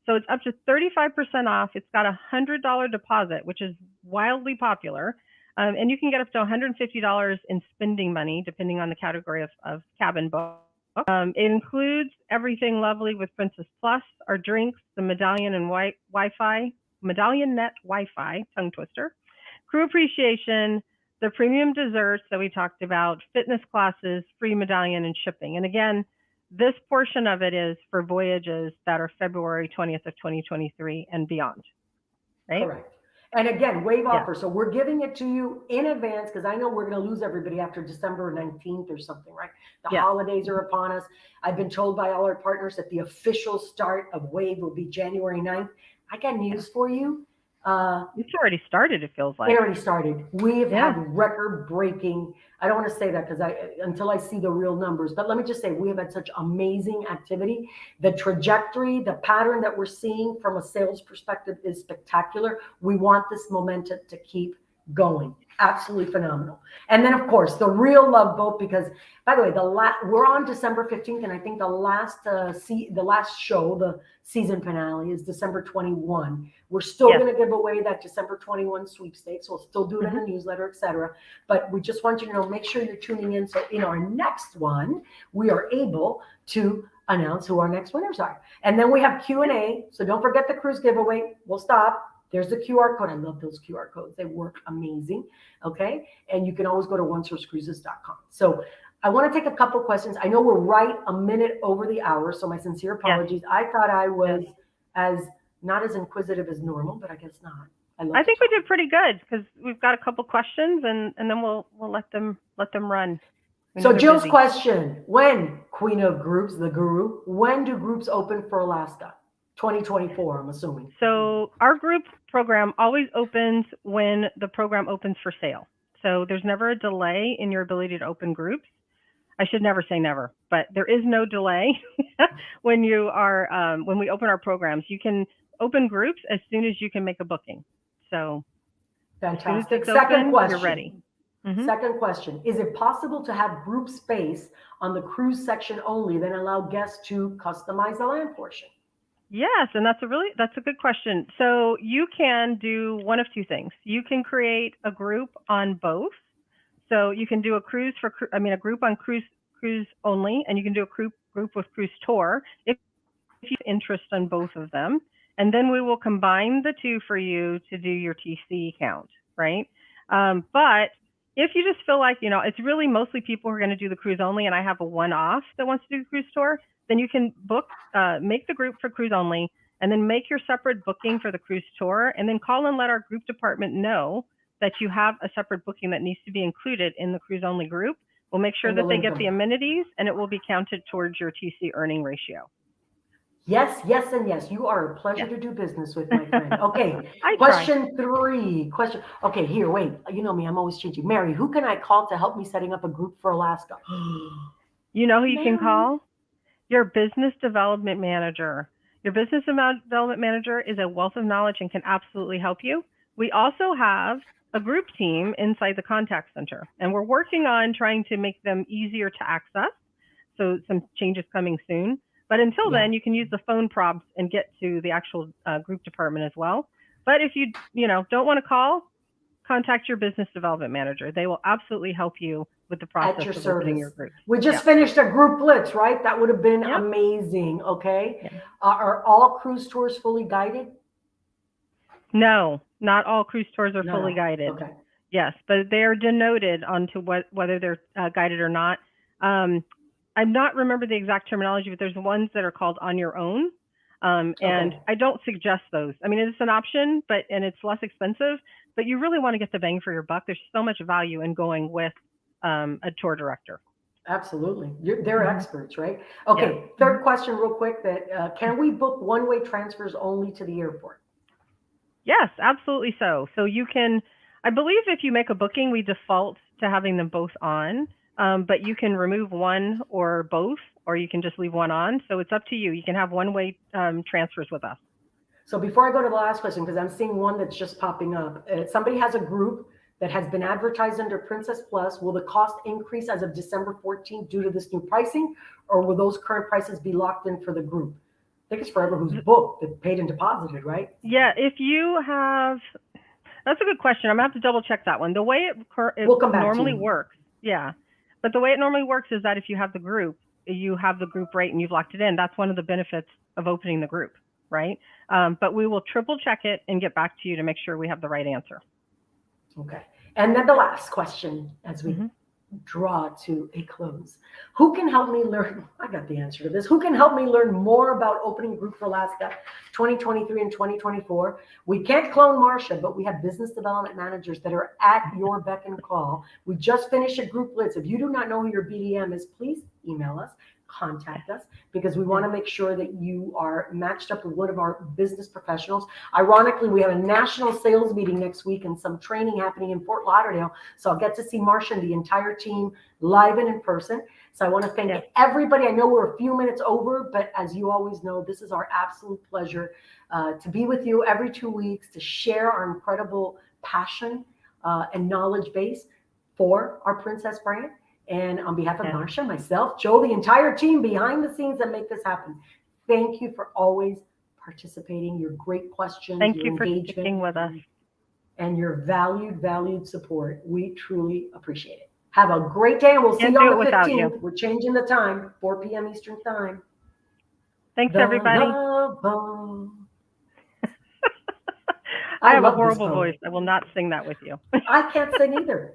So it's up to 35% off. It's got a $100 deposit, which is wildly popular. And you can get up to $150 in spending money, depending on the category of cabin book. It includes everything lovely with Princess Plus, our drinks, the medallion and Wi-Fi Medallion Net Wi-Fi, tongue twister, crew appreciation, the premium desserts that we talked about, fitness classes, free medallion, and shipping. And again, this portion of it is for voyages that are February 20th of 2023 and beyond, right? Correct. And again, wave Yeah. offer. So we're giving it to you in advance because I know we're going to lose everybody after December 19th or something, right? The Yeah. holidays are upon us. I've been told by all our partners that the official start of wave will be January 9th. I got news for you. It's already started, it feels like. It already started. We've Yeah. had record-breaking. I don't want to say that because until I see the real numbers. But let me just say we have had such amazing activity. The trajectory, the pattern that we're seeing from a sales perspective is spectacular. We want this momentum to keep going. Absolutely phenomenal. And then of course the real love boat, because by the way, we're on December 15th, and I think the last show, the season finale, is December 21. We're still Yeah. going to give away that December 21 sweepstakes. We'll still do it in the newsletter, etc. But we just want you to know, make sure you're tuning in. So in our next one, we are able to announce who our next winners are. And then we have Q&A. So don't forget the cruise giveaway. We'll stop. There's the QR code. I love those QR codes. They work amazing. Okay. And you can always go to onesourcecruises.com. So I want to take a couple questions. I know we're right a minute over the hour, so my sincere apologies. I thought I was not as inquisitive as normal, but I guess not. I think we did pretty good because we've got a couple questions, and then we'll let them run. So Jill's question: when, Queen of Groups, the guru, when do groups open for Alaska? 2024, I'm assuming. So our group program always opens when the program opens for sale. So there's never a delay in your ability to open groups. I should never say never, but there is no delay when you are when we open our programs. You can open groups as soon as you can make a booking. So fantastic. As soon as it's Second open, question. you're ready. Second question: is it possible to have group space on the cruise section only, then allow guests to customize the land portion? Yes, and that's a good question. So you can do one of two things. You can create a group on both. So you can do a group on cruise only, and you can do a group with cruise tour if you have interest in both of them. And then we will combine the two for you to do your TC count, right? But if you just feel like, it's really mostly people who are going to do the cruise only, and I have a one-off that wants to do the cruise tour, then you can make the group for cruise only, and then make your separate booking for the cruise tour, and then call and let our group department know that you have a separate booking that needs to be included in the cruise only group. We'll make sure that they get the amenities, and it will be counted towards your TC earning ratio. Yes, yes, and yes. You are a pleasure to do business with, my friend. Okay. I Question 3. Okay, here, wait. You know me, I'm always changing. Mary, who can I call to help me setting up a group for Alaska? You know who you can call? Your business development manager. Your business development manager is a wealth of knowledge and can absolutely help you. We also have a group team inside the contact center, and we're working on trying to make them easier to access. So some changes coming soon. But until then, you can use the phone prompts and get to the actual group department as well. But if you don't want to call, contact your business development manager. They will absolutely help you with the process of opening your group. We just finished a group blitz, right? That would have been amazing. Okay. Yeah. Are all cruise tours fully guided? No, not all cruise tours are fully guided. Okay. Yes, but they are denoted onto whether they're guided or not. I'm not remember the exact terminology, but there's ones that are called on your own. And I don't suggest those. I mean, it's an option, and it's less expensive, but you really want to get the bang for your buck. There's so much value in going with a tour director. Absolutely. They're experts, right? Okay. Yeah. Third question real quick, that can we book one-way transfers only to the airport? Yes, absolutely so. So you can, I believe if you make a booking, we default to having them both on. But you can remove one or both, or you can just leave one on. So it's up to you. You can have one-way transfers with us. So before I go to the last question, because I'm seeing one that's just popping up. Somebody has a group that has been advertised under Princess Plus. Will the cost increase as of December 14th due to this new pricing, or will those current prices be locked in for the group? I think it's for everyone who's booked, that paid and deposited, right? Yeah, if you have, that's a good question. I'm going to have to double check that one. The way it normally works, but the way it normally works is that if you have the group rate and you've locked it in. That's one of the benefits of opening the group. right? But we will triple check it and get back to you to make sure we have the right answer. Okay. And then the last question as we draw to a close. Who can help me learn? I got the answer to this. Who can help me learn more about opening a group for Alaska 2023 and 2024? We can't clone Marcia, but we have business development managers that are at your beck and call. We just finished a group list. If you do not know who your BDM is, please email us, contact us, because we want to make sure that you are matched up with one of our business professionals. Ironically, we have a national sales meeting next week and some training happening in Fort Lauderdale. So I'll get to see Marcia and the entire team live and in person. So I want to thank everybody. I know we're a few minutes over, but as you always know, this is our absolute pleasure to be with you every 2 weeks, to share our incredible passion and knowledge base for our Princess brand. And on behalf of Marcia, myself, Joe, the entire team behind the scenes that make this happen, thank you for always participating, your great questions, Thank your you for engagement, sticking with us. and your valued support. We truly appreciate it. Have a great day, and we'll see Can't you do on it the without 15th. you. We're changing the time, 4 p.m. Eastern time. Thanks, everybody. I have a love this horrible poem. voice. I will not sing that with you. I can't sing either.